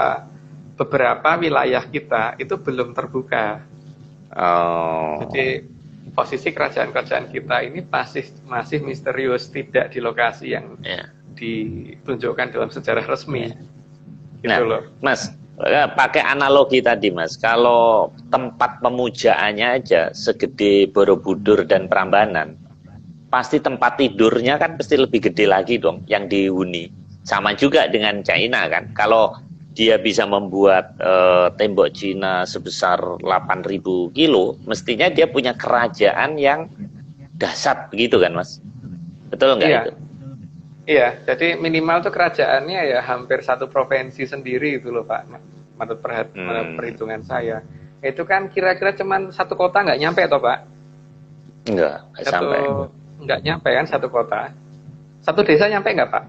beberapa wilayah kita itu belum terbuka. Jadi posisi kerajaan-kerajaan kita ini masih misterius, tidak di lokasi yang ditunjukkan dalam sejarah resmi. Gitu loh. Mas, pakai analogi tadi Mas, kalau tempat pemujaannya aja segede Borobudur dan Prambanan, pasti tempat tidurnya kan pasti lebih gede lagi dong yang dihuni. Sama juga dengan China kan, kalau dia bisa membuat tembok Cina sebesar 8.000 kilo, mestinya dia punya kerajaan yang dahsyat begitu kan Mas? Betul nggak itu? Iya, jadi minimal tuh kerajaannya ya hampir satu provinsi sendiri itu loh Pak, menurut perhitungan saya. Itu kan kira-kira cuman satu kota nggak nyampe toh Pak? Nggak sampai. Nggak nyampe kan satu kota. Satu desa nyampe nggak Pak?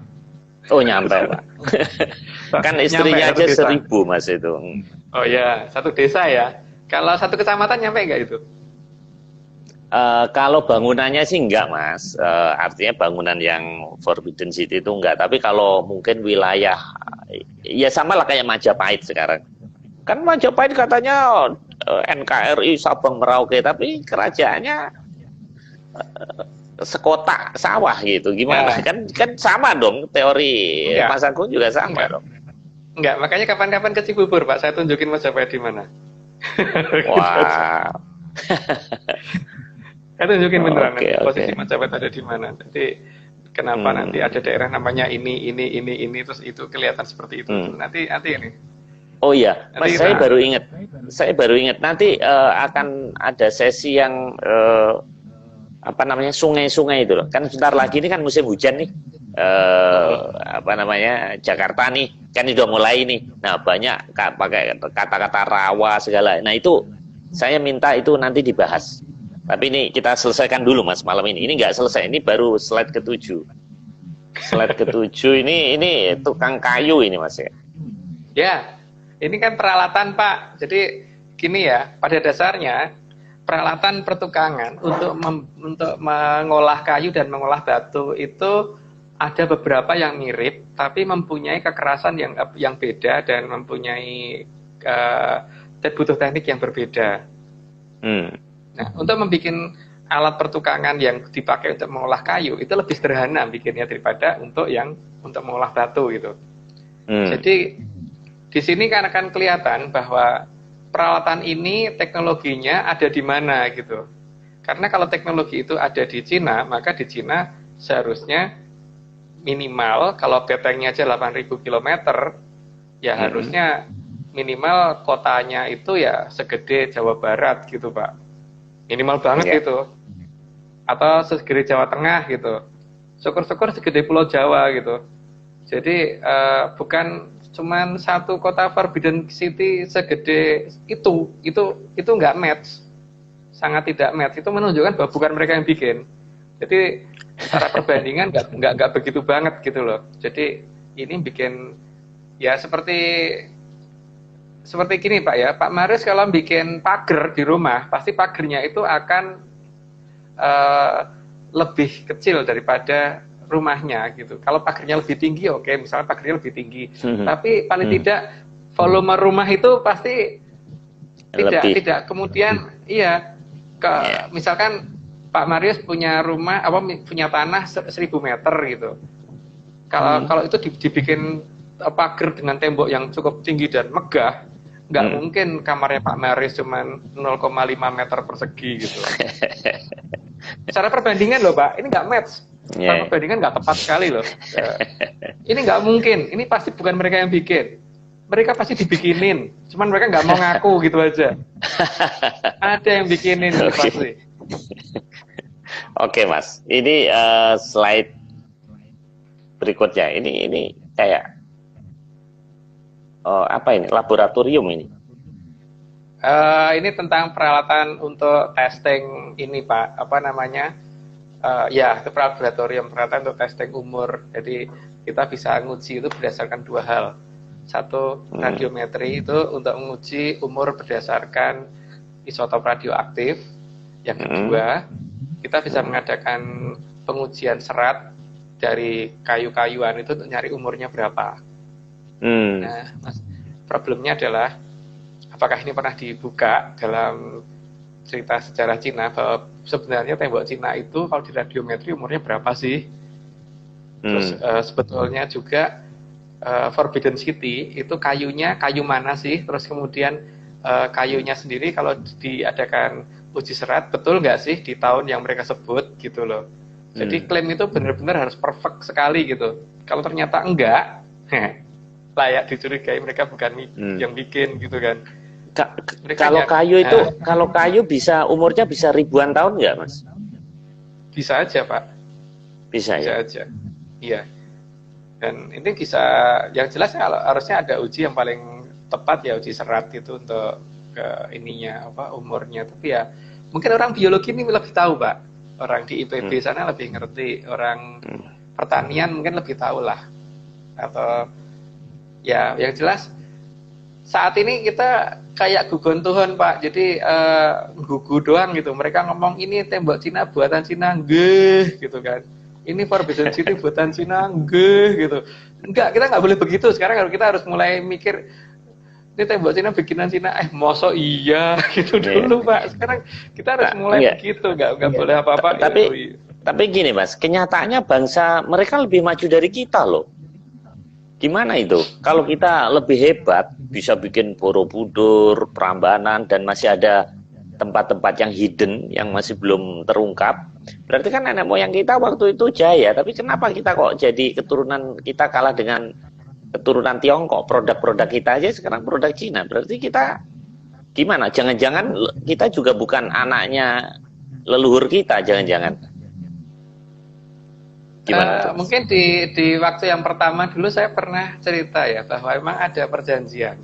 Oh nyampe Pak. Kan istrinya aja 1.000 Mas itu. Oh ya, satu desa ya. Kalau satu kecamatan nyampe nggak itu? Kalau bangunannya sih enggak Mas. Artinya bangunan yang Forbidden City itu enggak. Tapi kalau mungkin wilayah, ya sama lah kayak Majapahit sekarang. Kan Majapahit katanya NKRI Sabang Merauke, tapi kerajaannya sekota sawah gitu, gimana? Kan sama dong teori Mas Agung juga sama dong. Enggak, makanya kapan-kapan ke Cibubur Pak, saya tunjukin Majapahit di mana. Wow. Saya tunjukin beneran posisi Majapahit ada di mana. Jadi kenapa nanti ada daerah namanya ini terus itu kelihatan seperti itu. Nanti ini. Oh iya, Mas, saya baru ingat nanti akan ada sesi yang sungai-sungai itu loh. Kan sebentar lagi ini kan musim hujan nih. Jakarta nih kan udah mulai nih. Nah, banyak pakai kata-kata rawa segala. Nah, itu saya minta itu nanti dibahas. Tapi ini kita selesaikan dulu Mas malam ini. Ini nggak selesai, ini baru slide ke-7. Slide ke-7 ini tukang kayu ini Mas ya. Ya, ini kan peralatan Pak. Jadi gini ya, pada dasarnya peralatan pertukangan untuk mengolah kayu dan mengolah batu itu ada beberapa yang mirip, tapi mempunyai kekerasan yang beda dan mempunyai butuh teknik yang berbeda. Nah, untuk membuat alat pertukangan yang dipakai untuk mengolah kayu itu lebih sederhana bikinnya daripada untuk mengolah batu gitu. Jadi di sini kan akan kelihatan bahwa peralatan ini teknologinya ada di mana gitu. Karena kalau teknologi itu ada di Cina, maka di Cina seharusnya minimal kalau betengnya aja 8.000 km, ya harusnya minimal kotanya itu ya segede Jawa Barat gitu Pak. Minimal banget gitu. Atau segede Jawa Tengah gitu. Syukur-syukur segede Pulau Jawa gitu. Jadi bukan cuman satu kota Forbidden City segede itu nggak match, sangat tidak match. Itu menunjukkan bahwa bukan mereka yang bikin. Jadi secara perbandingan nggak begitu banget gitu loh. Jadi ini bikin ya seperti gini Pak ya, Pak Marius kalau bikin pagar di rumah pasti pagarnya itu akan lebih kecil daripada rumahnya gitu. Kalau pagarnya lebih tinggi, oke, misalnya pagarnya lebih tinggi. Tapi paling tidak volume rumah itu pasti tidak kemudian misalkan Pak Marius punya rumah punya tanah 1.000 meter gitu. Kalau itu dibikin pagar dengan tembok yang cukup tinggi dan megah, nggak mungkin kamarnya Pak Marius cuma 0,5 meter persegi gitu. Secara perbandingan loh Pak, ini nggak match. Perbandingan nggak tepat sekali loh. Ini nggak mungkin. Ini pasti bukan mereka yang bikin. Mereka pasti dibikinin. Cuman mereka nggak mau ngaku gitu aja. Ada yang bikinin pasti. Oke Mas, ini slide berikutnya. Ini kayak apa ini? Laboratorium ini. Ini tentang peralatan untuk testing ini Pak. Apa namanya? Ya, itu laboratorium peralatan untuk testing umur. Jadi kita bisa nguji itu berdasarkan dua hal. Satu, radiometri itu untuk menguji umur berdasarkan isotop radioaktif. Yang kedua, kita bisa mengadakan pengujian serat dari kayu-kayuan itu untuk nyari umurnya berapa. Nah, problemnya adalah apakah ini pernah dibuka dalam cerita sejarah Cina bahwa sebenarnya tembok Cina itu kalau di radiometri umurnya berapa sih? Terus sebetulnya juga Forbidden City itu kayunya kayu mana sih? Terus kemudian kayunya sendiri kalau diadakan uji serat betul nggak sih di tahun yang mereka sebut gitu loh. Jadi klaim itu benar-benar harus perfect sekali gitu. Kalau ternyata enggak, layak dicurigai mereka bukan yang bikin gitu kan. Kalau kayu itu, kalau kayu bisa umurnya bisa ribuan tahun nggak, Mas? Bisa aja, Pak. Bisa ya? Aja. Iya. Dan ini bisa, yang jelas harusnya ada uji yang paling tepat ya, uji serat itu untuk ke ininya umurnya. Tapi ya mungkin orang biologi ini lebih tahu, Pak. Orang di IPB sana lebih ngerti, orang pertanian mungkin lebih tahu lah. Atau ya yang jelas saat ini kita kayak gugon Tuhan Pak, jadi gugu doang gitu. Mereka ngomong ini tembok Cina buatan Cina, nggih gitu kan. Ini Forbidden City buatan Cina, nggih gitu. Enggak, kita nggak boleh begitu. Sekarang kita harus mulai mikir ini tembok Cina bikinan Cina, mosok iya gitu dulu Pak. Sekarang kita harus mulai begitu, nggak boleh apa-apa. Tapi gini Mas, kenyataannya bangsa mereka lebih maju dari kita loh. Gimana itu? Kalau kita lebih hebat, bisa bikin Borobudur, Prambanan, dan masih ada tempat-tempat yang hidden, yang masih belum terungkap. Berarti kan nenek moyang kita waktu itu jaya, tapi kenapa kita kok jadi keturunan kita kalah dengan keturunan Tiongkok? Produk-produk kita aja sekarang produk Cina. Berarti kita gimana? Jangan-jangan kita juga bukan anaknya leluhur kita, jangan-jangan. Mungkin di waktu yang pertama dulu saya pernah cerita ya bahwa memang ada perjanjian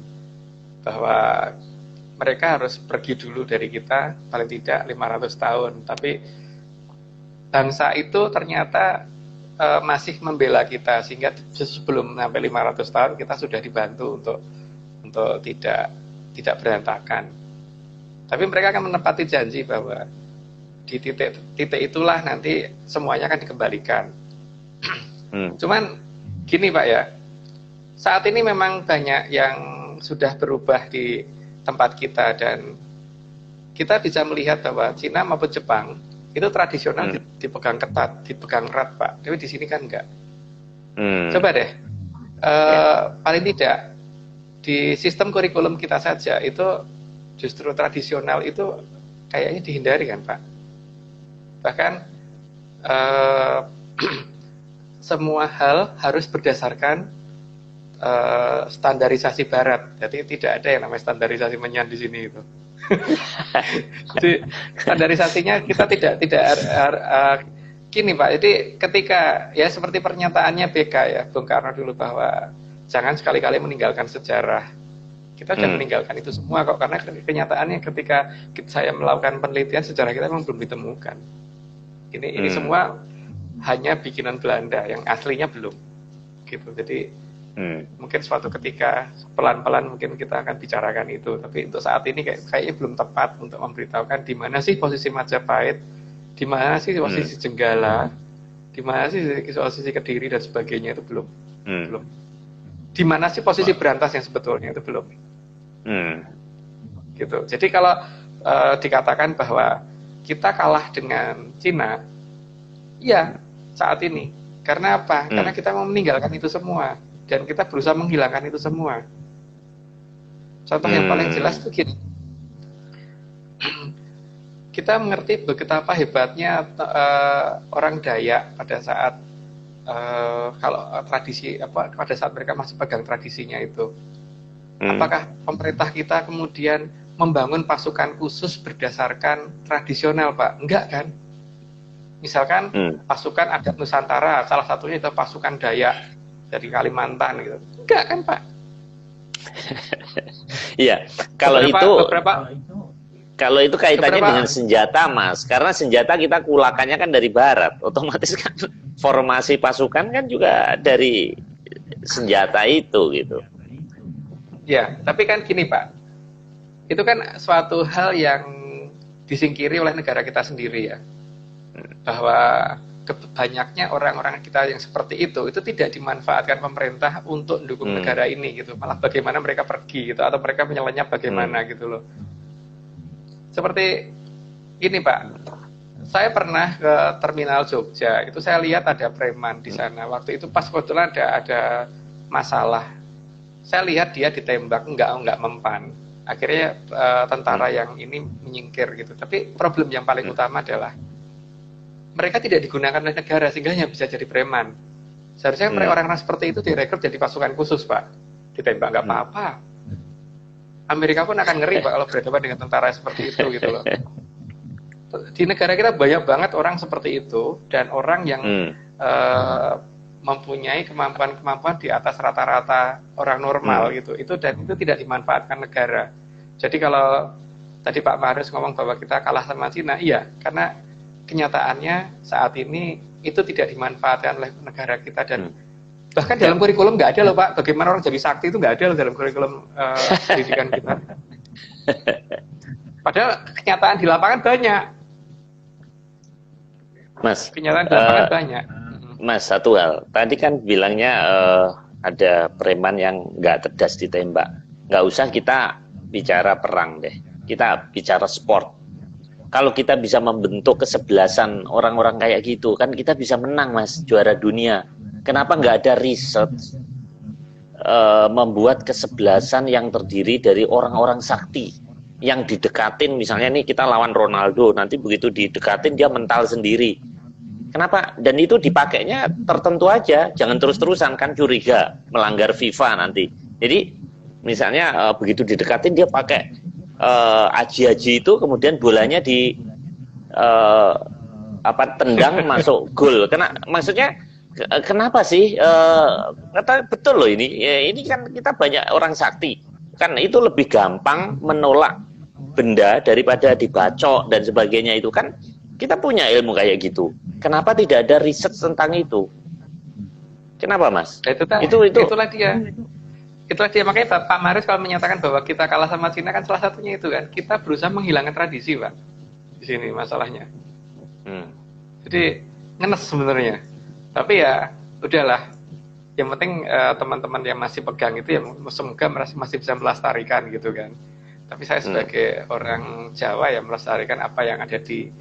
bahwa mereka harus pergi dulu dari kita paling tidak 500 tahun, tapi bangsa itu ternyata masih membela kita sehingga sebelum sampai 500 tahun kita sudah dibantu untuk tidak berantakan. Tapi mereka akan menepati janji bahwa di titik itulah nanti semuanya akan dikembalikan. Cuman gini Pak ya, saat ini memang banyak yang sudah berubah di tempat kita, dan kita bisa melihat bahwa Cina maupun Jepang itu tradisional dipegang ketat, dipegang erat Pak. Tapi di sini kan enggak. Coba deh, paling tidak di sistem kurikulum kita saja itu justru tradisional itu kayaknya dihindari kan Pak. Bahkan semua hal harus berdasarkan standarisasi Barat. Jadi tidak ada yang namanya standarisasi menyan di sini itu. Jadi standarisasinya kita tidak gini Pak. Jadi ketika ya seperti pernyataannya BK ya Bung Karno dulu bahwa jangan sekali-kali meninggalkan sejarah. Kita sudah meninggalkan itu semua kok, karena kenyataannya ketika saya melakukan penelitian sejarah kita memang belum ditemukan. Ini semua hanya bikinan Belanda, yang aslinya belum. Gitu. Jadi mungkin suatu ketika pelan-pelan mungkin kita akan bicarakan itu. Tapi untuk saat ini kayaknya belum tepat untuk memberitahukan di mana sih posisi Majapahit, di mana sih posisi Jenggala, di mana sih posisi Kediri dan sebagainya, itu belum. Belum. Di mana sih posisi Berantas yang sebetulnya, itu belum. Gitu. Jadi kalau dikatakan bahwa kita kalah dengan Cina, ya saat ini. Karena apa? Karena kita mau meninggalkan itu semua dan kita berusaha menghilangkan itu semua. Contoh yang paling jelas itu gini. Kita mengerti betapa hebatnya orang Dayak pada saat kalau tradisi pada saat mereka masih pegang tradisinya itu. Apakah pemerintah kita kemudian membangun pasukan khusus berdasarkan tradisional, Pak? Enggak kan? Misalkan pasukan adat Nusantara, salah satunya itu pasukan Dayak dari Kalimantan gitu. Enggak kan, Pak? Iya, kalau itu kaitannya dengan senjata, Mas. Karena senjata kita kulakannya kan dari barat. Otomatis kan formasi pasukan kan juga dari senjata itu gitu. Ya, tapi kan gini Pak, itu kan suatu hal yang disingkiri oleh negara kita sendiri ya, bahwa banyaknya orang-orang kita yang seperti itu tidak dimanfaatkan pemerintah untuk mendukung negara ini gitu, malah bagaimana mereka pergi gitu, atau mereka menyelenap bagaimana gitu loh. Seperti ini Pak, saya pernah ke terminal Jogja, itu saya lihat ada preman di sana, waktu itu pas kebetulan ada masalah. Saya lihat dia ditembak, enggak mempan. Akhirnya tentara yang ini menyingkir gitu. Tapi problem yang paling utama adalah mereka tidak digunakan oleh negara sehingga hanya bisa jadi preman. Seharusnya orang-orang seperti itu direkrut jadi pasukan khusus, Pak. Ditembak nggak apa-apa. Amerika pun akan ngeri, Pak, kalau berhadapan dengan tentara seperti itu gitu loh. Di negara kita banyak banget orang seperti itu, dan orang yang mempunyai kemampuan di atas rata-rata orang normal gitu. Dan itu tidak dimanfaatkan negara. Jadi kalau tadi Pak Marius ngomong bahwa kita kalah sama Cina, iya, karena kenyataannya saat ini itu tidak dimanfaatkan oleh negara kita, dan bahkan dalam kurikulum nggak ada loh Pak, bagaimana orang jadi sakti itu nggak ada loh dalam kurikulum pendidikan kita. Padahal kenyataan di lapangan banyak. Mas, kenyataan di lapangan banyak. Mas, satu hal, tadi kan bilangnya ada preman yang nggak cerdas ditembak. Nggak usah kita bicara perang deh, kita bicara sport. Kalau kita bisa membentuk kesebelasan orang-orang kayak gitu, kan kita bisa menang, Mas, juara dunia. Kenapa nggak ada riset membuat kesebelasan yang terdiri dari orang-orang sakti yang didekatin, misalnya nih kita lawan Ronaldo, nanti begitu didekatin dia mental sendiri. Kenapa? Dan itu dipakainya tertentu aja, jangan terus-terusan, kan curiga melanggar FIFA nanti. Jadi misalnya begitu didekatin dia pakai aji-aji itu, kemudian bolanya di tendang masuk gol. Maksudnya kenapa sih? Kata betul loh ini kan kita banyak orang sakti, kan itu lebih gampang menolak benda daripada dibacok dan sebagainya itu kan. Kita punya ilmu kayak gitu. Kenapa tidak ada riset tentang itu? Kenapa, Mas? Itulah dia. itulah dia, makanya Pak Marius kalau menyatakan bahwa kita kalah sama Cina kan salah satunya itu kan, kita berusaha menghilangkan tradisi Pak, di sini masalahnya. Jadi ngenes sebenarnya, tapi ya udahlah, yang penting teman-teman yang masih pegang itu ya semoga masih bisa melestarikan gitu kan. Tapi saya sebagai orang Jawa ya melestarikan apa yang ada di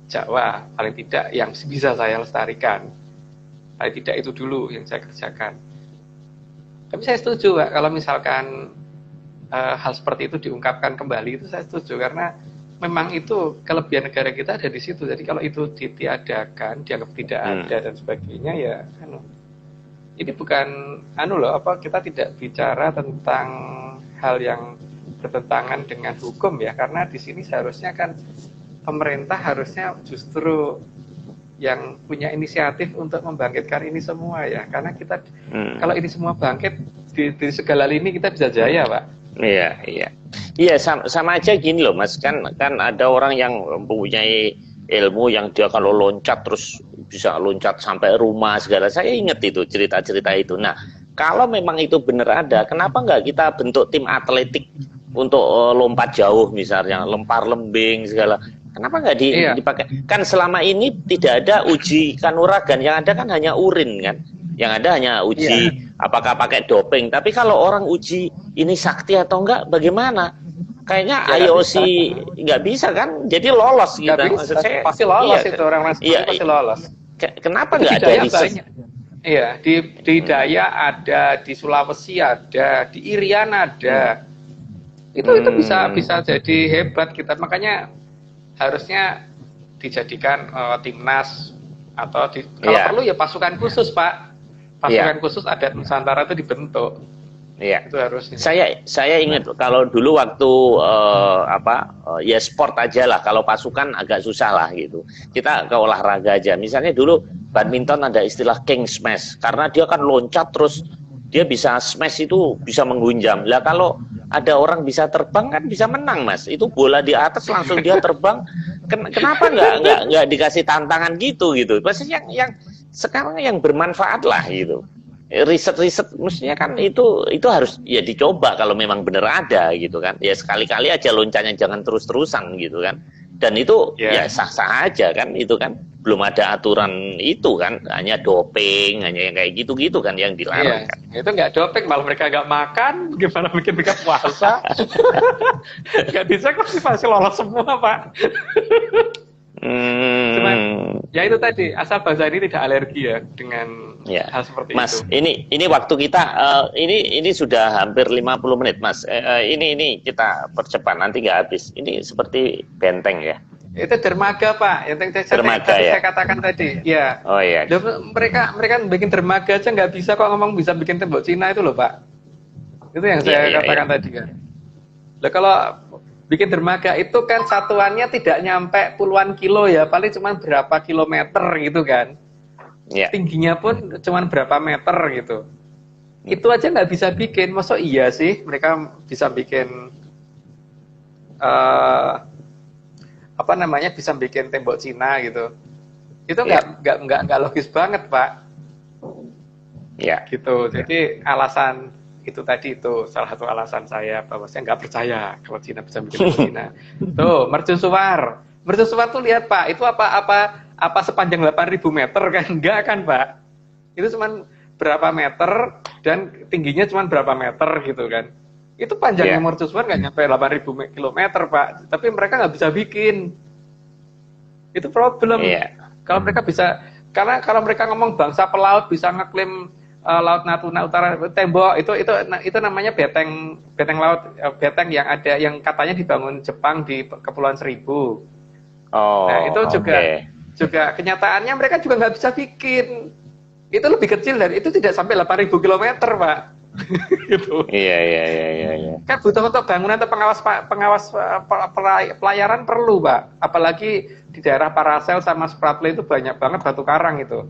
Jawa, paling tidak yang bisa saya lestarikan, paling tidak itu dulu yang saya kerjakan. Tapi saya setuju Pak, kalau misalkan hal seperti itu diungkapkan kembali, itu saya setuju, karena memang itu kelebihan negara kita ada di situ. Jadi kalau itu ditiadakan, dianggap tidak ada dan sebagainya, ya ini bukan kita tidak bicara tentang hal yang bertentangan dengan hukum ya, karena di sini seharusnya kan pemerintah harusnya justru yang punya inisiatif untuk membangkitkan ini semua ya, karena kita kalau ini semua bangkit di segala lini kita bisa jaya Pak. Iya sama aja gini loh Mas, kan ada orang yang mempunyai ilmu yang dia kalau loncat terus bisa loncat sampai rumah segala. Saya ingat itu cerita-cerita itu. Nah kalau memang itu benar ada, kenapa nggak kita bentuk tim atletik untuk lompat jauh misalnya, lempar lembing segala. Kenapa nggak dipakai? Kan selama ini tidak ada uji kanuragan, yang ada kan hanya urin kan, yang ada hanya uji apakah pakai doping. Tapi kalau orang uji ini sakti atau enggak, bagaimana? Kayaknya IOC nggak bisa kan, jadi lolos gitu. Maksud saya pasti lolos itu orang pasti lolos. Kenapa nggak ada banyak? Iya, di Daya ada, di Sulawesi ada, di Irian ada. Itu bisa jadi hebat kita, makanya harusnya dijadikan timnas atau kalau perlu ya pasukan khusus Pak, pasukan khusus adat Nusantara itu dibentuk. Itu harusnya. Saya ingat kalau dulu waktu ya sport aja lah, kalau pasukan agak susah lah gitu. Kita ke olahraga aja. Misalnya dulu badminton ada istilah king smash, karena dia kan loncat terus dia bisa smash itu bisa menggunjam. Lah kalau ada orang bisa terbang kan bisa menang Mas. Itu bola di atas langsung dia terbang. Kenapa nggak dikasih tantangan gitu? Pasti yang sekarang yang bermanfaat lah gitu. Riset mestinya kan itu harus ya dicoba kalau memang benar ada gitu kan. Ya sekali-kali aja loncatnya, jangan terus-terusan gitu kan. Dan itu ya sah-sah aja kan, itu kan belum ada aturan itu kan, hanya doping, hanya yang kayak gitu-gitu kan yang dilarang kan. Itu nggak doping, malah mereka nggak makan, gimana bikin mereka puasa? Nggak bisa kok masih lolos semua Pak. Cuman ya itu tadi, asal bangsa ini tidak alergi ya dengan hal seperti Mas, itu. Mas, ini waktu kita ini sudah hampir 50 menit Mas. Ini kita percepat, nanti nggak habis. Ini seperti benteng ya. Itu dermaga Pak, yang saya katakan tadi. Ya. Oh iya. Mereka bikin dermaga aja nggak bisa kok ngomong bisa bikin tembok Cina itu loh Pak. Itu yang saya katakan tadi kan. Lah kalau bikin dermaga itu kan satuannya tidak nyampe puluhan kilo ya, paling cuma berapa kilometer gitu kan. Tingginya pun cuma berapa meter gitu. Itu aja nggak bisa bikin, masa iya sih mereka bisa bikin bisa bikin tembok Cina gitu. Itu nggak logis banget Pak. Gitu. Jadi alasan itu tadi, itu salah satu alasan saya bahwa saya nggak percaya kalau Cina bisa bikin Cina. Tuh mercusuar tuh lihat Pak, itu apa sepanjang 8.000 meter kan? Enggak kan Pak? Itu cuma berapa meter dan tingginya cuma berapa meter gitu kan? Itu panjangnya mercusuar nggak nyampe 8.000 kilometer Pak, tapi mereka nggak bisa bikin. Itu problem. Kalau mereka bisa, karena kalau mereka ngomong bangsa pelaut bisa ngeklaim Laut Natuna Utara, tembok itu namanya beteng laut, beteng yang ada yang katanya dibangun Jepang di Kepulauan Seribu. Nah itu juga kenyataannya mereka juga nggak bisa bikin. Itu lebih kecil dari itu, tidak sampai 8.000 kilometer Pak. Gitu. Iya. Kan butuh untuk bangunan atau pengawas pelayaran perlu Pak. Apalagi di daerah Paracel sama Spratly itu banyak banget batu karang itu.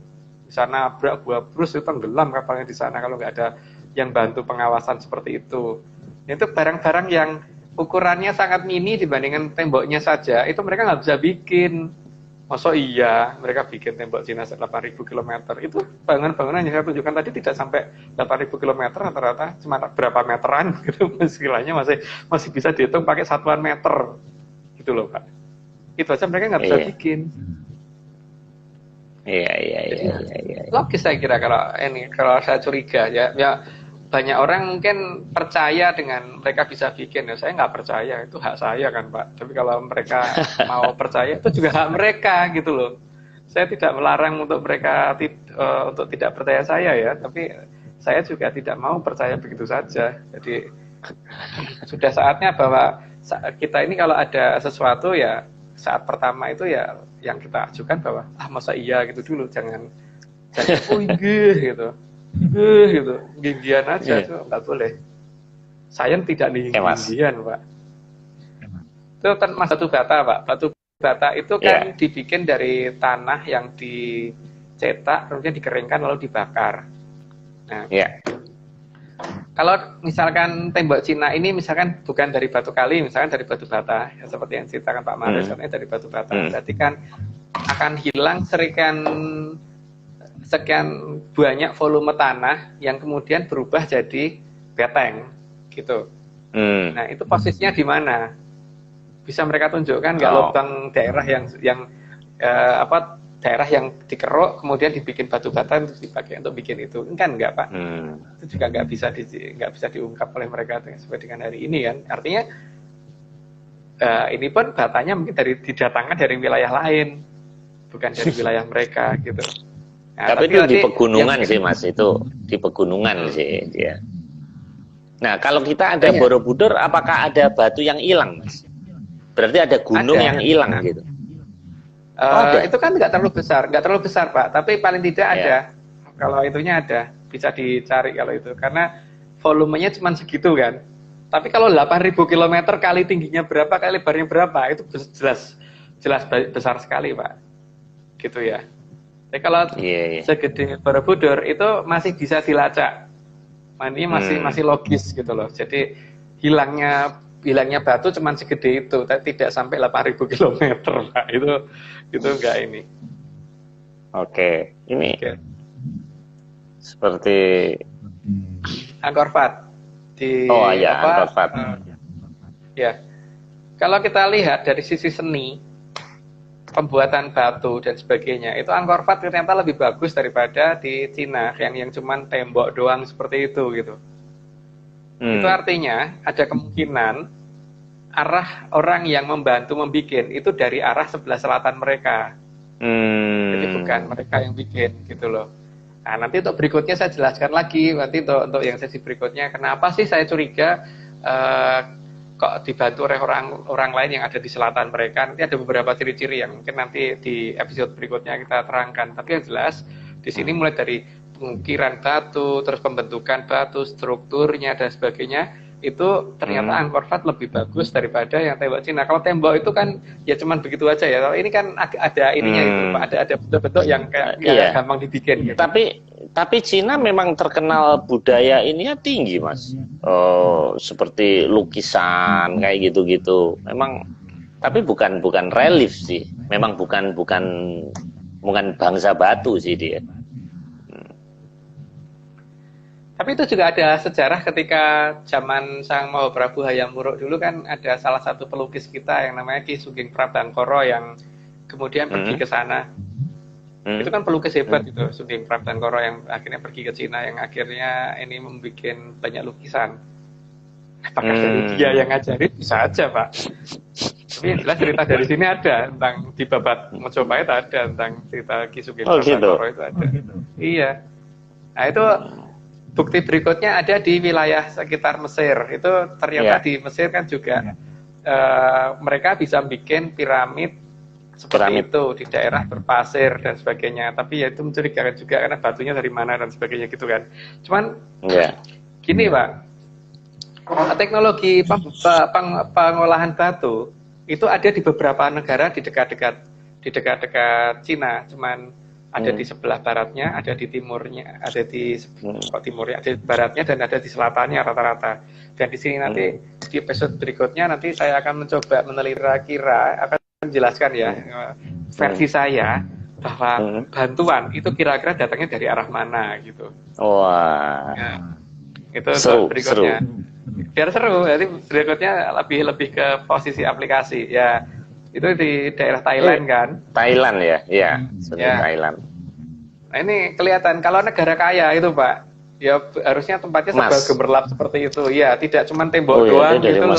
Di sana buah brus itu tenggelam kapalnya di sana kalau nggak ada yang bantu pengawasan seperti itu. Itu barang-barang yang ukurannya sangat mini dibandingkan temboknya saja, itu mereka nggak bisa bikin. Masa iya mereka bikin tembok Cina 8.000 km? Itu bangunan-bangunan yang saya tunjukkan tadi tidak sampai 8.000 km, rata-rata cuma berapa meteran gitu, istilahnya masih bisa dihitung pakai satuan meter gitu loh Pak. Itu aja mereka nggak bisa bikin. Iya. Logis saya kira kalau saya curiga ya banyak orang mungkin percaya dengan mereka bisa bikin, ya saya nggak percaya, itu hak saya kan Pak. Tapi kalau mereka mau percaya itu juga hak mereka gitu loh. Saya tidak melarang untuk mereka untuk tidak percaya saya ya, tapi saya juga tidak mau percaya begitu saja. Jadi sudah saatnya bahwa kita ini kalau ada sesuatu ya saat pertama itu ya yang kita ajukan bahwa masa iya gitu dulu, jangan oh iya gitu. Gitu, genggian aja tuh nggak boleh. Sains tidak genggian Pak. Itu kan batu bata Pak. Batu bata itu kan dibikin dari tanah yang dicetak kemudian dikeringkan lalu dibakar. Nah, kalau misalkan tembok Cina ini misalkan bukan dari batu kali, misalkan dari batu bata, ya seperti yang ceritakan Pak Maris, katanya dari batu bata, berarti kan akan hilang sekian banyak volume tanah yang kemudian berubah jadi beteng gitu. Nah itu posisinya di mana? Bisa mereka tunjukkan nggak lubang daerah yang daerah yang dikeruk kemudian dibikin batu bata untuk dipakai untuk bikin itu? Kan enggak Pak? Itu juga nggak bisa diungkap oleh mereka sesuai dengan hari ini kan? Artinya ini pun batanya mungkin didatangkan dari wilayah lain, bukan dari wilayah mereka gitu. Nah, tapi itu di pegunungan sih Mas, itu di pegunungan sih dia. Nah kalau kita ada Borobudur, apakah ada batu yang hilang Mas? Berarti ada gunung yang hilang gitu. Itu kan nggak terlalu besar Pak, tapi paling tidak ada. Kalau itunya ada, bisa dicari kalau itu, karena volumenya cuma segitu kan. Tapi kalau 8.000 km kali tingginya berapa, kali lebarnya berapa, itu jelas besar sekali Pak. Gitu ya. Jadi kalau segede Borobudur itu masih bisa dilacak, ini masih logis gitu loh. Jadi hilangnya batu cuma segede itu, tapi tidak sampai 8.000 km Pak. Itu enggak ini. Oke, ini seperti Angkor Wat di Angkor Wat. Ya, kalau kita lihat dari sisi seni, pembuatan batu dan sebagainya, itu Angkor Wat ternyata lebih bagus daripada di Cina yang cuman tembok doang seperti itu gitu. Itu artinya ada kemungkinan arah orang yang membantu membikin itu dari arah sebelah selatan mereka. Jadi bukan mereka yang bikin gitu loh. Nah, nanti untuk berikutnya saya jelaskan lagi, nanti untuk yang sesi berikutnya kenapa sih saya curiga kok dibantu oleh orang lain yang ada di selatan mereka. Nanti ada beberapa ciri-ciri yang mungkin nanti di episode berikutnya kita terangkan. Tapi yang jelas di sini mulai dari pengukiran batu, terus pembentukan batu, strukturnya dan sebagainya, itu ternyata Angkor Wat lebih bagus daripada yang tembok Cina. Kalau tembok itu kan ya cuman begitu aja ya. Kalau ini kan ada ininya itu, ada bentuk-bentuk yang kayak gampang dibikin. Gitu. Tapi Cina memang terkenal budaya ininya tinggi Mas. Seperti lukisan kayak gitu-gitu. Memang, tapi bukan relief sih. Memang bukan bangsa batu sih dia. Tapi itu juga ada sejarah ketika zaman Sang Mahaprabu Hayam Wuruk dulu kan ada salah satu pelukis kita yang namanya Ki Sugeng Prabangkara yang kemudian pergi ke sana. Itu kan pelukis hebat itu, Sugeng Prabangkara yang akhirnya pergi ke Cina, yang akhirnya ini membuat banyak lukisan. Apakah dari dia yang ngajarin? Bisa aja Pak. Tapi yang jelas cerita dari sini ada tentang di Babat Mojopahit, ada tentang cerita Ki Sugeng Prabangkara itu ada. Iya. Nah itu bukti berikutnya ada di wilayah sekitar Mesir. Itu ternyata di Mesir kan juga mereka bisa bikin piramid seperti itu di daerah berpasir dan sebagainya. Tapi ya itu mencurigakan juga karena batunya dari mana dan sebagainya gitu kan. Cuman gini Pak, teknologi pengolahan batu itu ada di beberapa negara di dekat-dekat Cina. Cuman ada di sebelah baratnya, ada di timurnya, ada di timurnya, ada di baratnya, dan ada di selatannya rata-rata. Dan di sini nanti di episode berikutnya nanti saya akan mencoba meneliti kira akan menjelaskan ya versi saya bahwa bantuan itu kira-kira datangnya dari arah mana gitu. Wah. Ya, itu Seru, berikutnya. Biar seru, jadi berikutnya lebih ke posisi aplikasi. Ya, itu di daerah Thailand kan? Thailand ya, iya, Ya. Thailand. Nah ini kelihatan kalau negara kaya itu Pak, ya harusnya tempatnya serba gemerlap seperti itu. Ya, tidak cuma tembok doang gitu loh.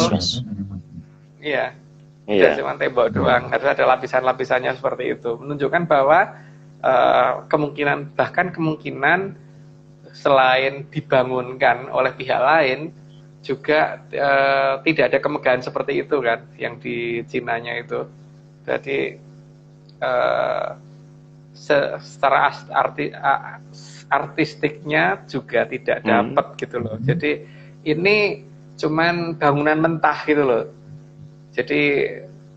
Iya. Tidak cuma tembok doang, harus ada lapisan-lapisannya seperti itu. Menunjukkan bahwa kemungkinan selain dibangunkan oleh pihak lain, juga tidak ada kemegahan seperti itu kan, yang di Cinanya itu. Jadi secara artistiknya juga tidak dapat gitu loh. Jadi ini cuman bangunan mentah gitu loh. Jadi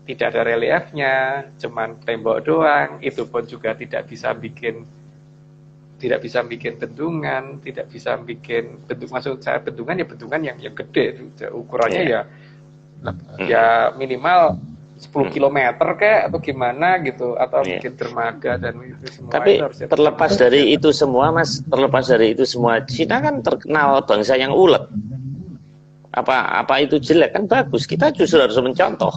tidak ada reliefnya, cuman tembok doang. Itu pun juga tidak bisa bikin bendungan, tidak bisa bikin bentuk, maksud saya bendungan yang gede, ukurannya ya minimal 10 km kayak atau gimana gitu, atau bikin dermaga dan itu semua. Tapi itu terlepas dari itu semua Mas, Cina kan terkenal bangsa yang ulet. Apa itu jelek? Kan bagus, kita justru harus mencontoh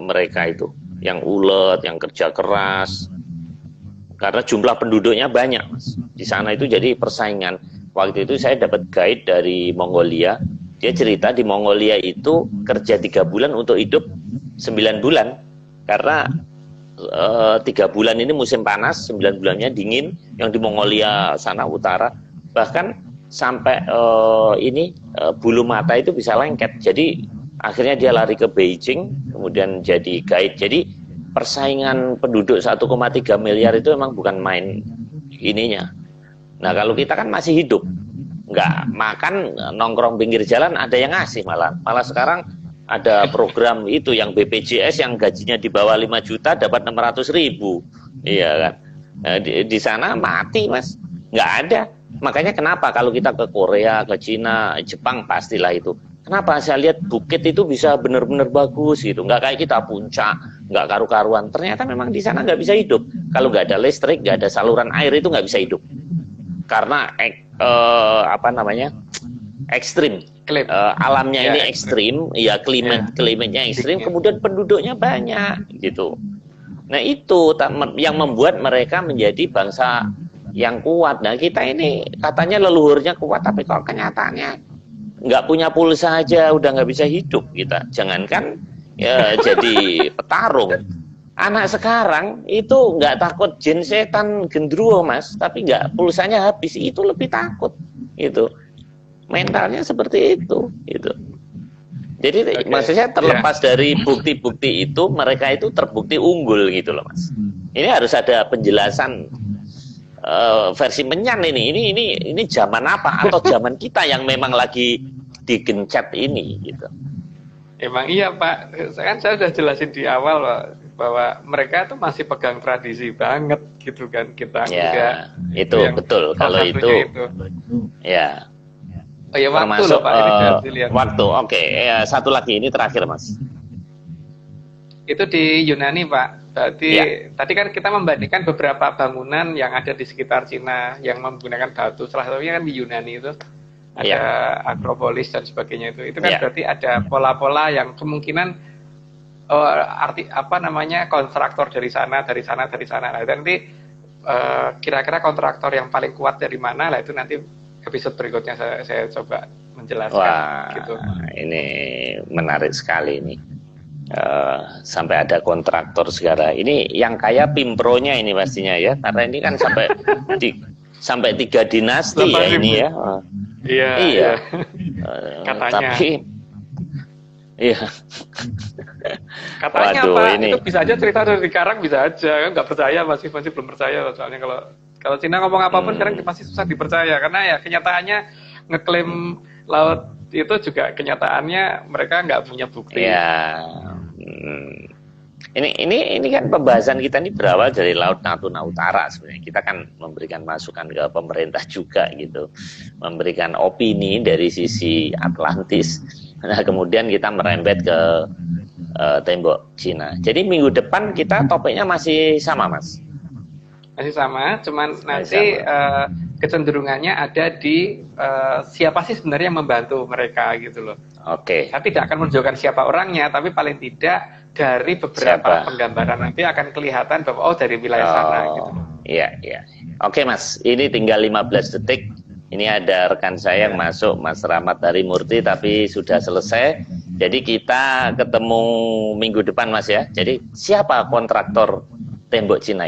mereka itu yang ulet, yang kerja keras, karena jumlah penduduknya banyak Mas. Di sana itu jadi persaingan. Waktu itu saya dapat guide dari Mongolia, dia cerita di Mongolia itu kerja 3 bulan untuk hidup 9 bulan, karena 3 bulan ini musim panas, 9 bulannya dingin, yang di Mongolia sana utara bahkan sampai bulu mata itu bisa lengket. Jadi akhirnya dia lari ke Beijing, kemudian jadi guide. Jadi persaingan penduduk 1,3 miliar itu memang bukan main ininya. Nah kalau kita kan masih hidup, nggak makan, nongkrong pinggir jalan ada yang ngasih, malah sekarang ada program itu yang BPJS yang gajinya di bawah 5 juta dapat 600.000, iya kan. Nah, di sana mati Mas, nggak ada. Makanya kenapa kalau kita ke Korea, ke Cina, Jepang pastilah itu. Kenapa saya lihat bukit itu bisa benar-benar bagus gitu, nggak kayak kita puncak, nggak karu-karuan. Ternyata memang di sana nggak bisa hidup. Kalau nggak ada listrik, nggak ada saluran air itu nggak bisa hidup. Karena ekstrim. Alamnya ini ekstrim, ya klimatnya ekstrim, kemudian penduduknya banyak gitu. Nah itu yang membuat mereka menjadi bangsa yang kuat. Nah kita ini katanya leluhurnya kuat, tapi kalau kenyataannya nggak punya pulsa aja udah nggak bisa hidup kita. Jangankan ya jadi petarung. Anak sekarang itu nggak takut jin setan gendruwo Mas, tapi nggak, pulsanya habis itu lebih takut itu. Mentalnya seperti itu gitu. Jadi maksudnya terlepas dari bukti-bukti itu, mereka itu terbukti unggul gitu loh Mas. Ini harus ada penjelasan versi menyan ini zaman apa, atau zaman kita yang memang lagi digencet ini gitu. Emang iya Pak, saya sudah jelasin di awal Pak, bahwa mereka tuh masih pegang tradisi banget gitu kan, kita enggak. Itu betul, kalau itu ya. Oh ya, waktu termasuk loh, Pak, ini waktu. Oke. Ya, satu lagi, ini terakhir Mas. Itu di Yunani Pak. Berarti tadi kan kita membandingkan beberapa bangunan yang ada di sekitar Cina yang menggunakan batu. Salah satunya kan di Yunani itu ada Akropolis dan sebagainya itu kan berarti ada pola-pola yang kemungkinan kontraktor dari sana. Nah, itu nanti kira-kira kontraktor yang paling kuat dari mana lah, itu nanti episode berikutnya saya coba menjelaskan. Wah, gitu. Ini menarik sekali ini. Sampai ada kontraktor segala. Ini yang kaya Pimpronya ini pastinya ya, karena ini kan sampai 3 dinasti ya ini ya. Iya. Katanya. Tapi katanya Pak, itu bisa aja cerita dari Karang, bisa aja. Nggak percaya, masih belum percaya. Soalnya kalau Cina ngomong apapun sekarang masih susah dipercaya, karena ya kenyataannya ngeklaim laut itu juga kenyataannya mereka nggak punya bukti. Ya. Ini kan pembahasan kita ini berawal dari Laut Natuna Utara sebenarnya. Kita kan memberikan masukan ke pemerintah juga gitu, memberikan opini dari sisi Atlantis. Nah kemudian kita merembet ke tembok Cina. Jadi minggu depan kita topiknya masih sama, Mas. Masih sama, cuman nanti kecenderungannya ada di siapa sih sebenarnya yang membantu mereka gitu loh. Oke. Saya tidak akan menunjukkan siapa orangnya, tapi paling tidak dari beberapa penggambaran nanti akan kelihatan bahwa dari wilayah sana gitu. Iya, iya. Oke, Mas. Ini tinggal 15 detik. Ini ada rekan saya yang masuk, Mas Rahmat Harimurti, tapi sudah selesai. Jadi kita ketemu minggu depan, Mas ya. Jadi siapa kontraktor tembok Cina?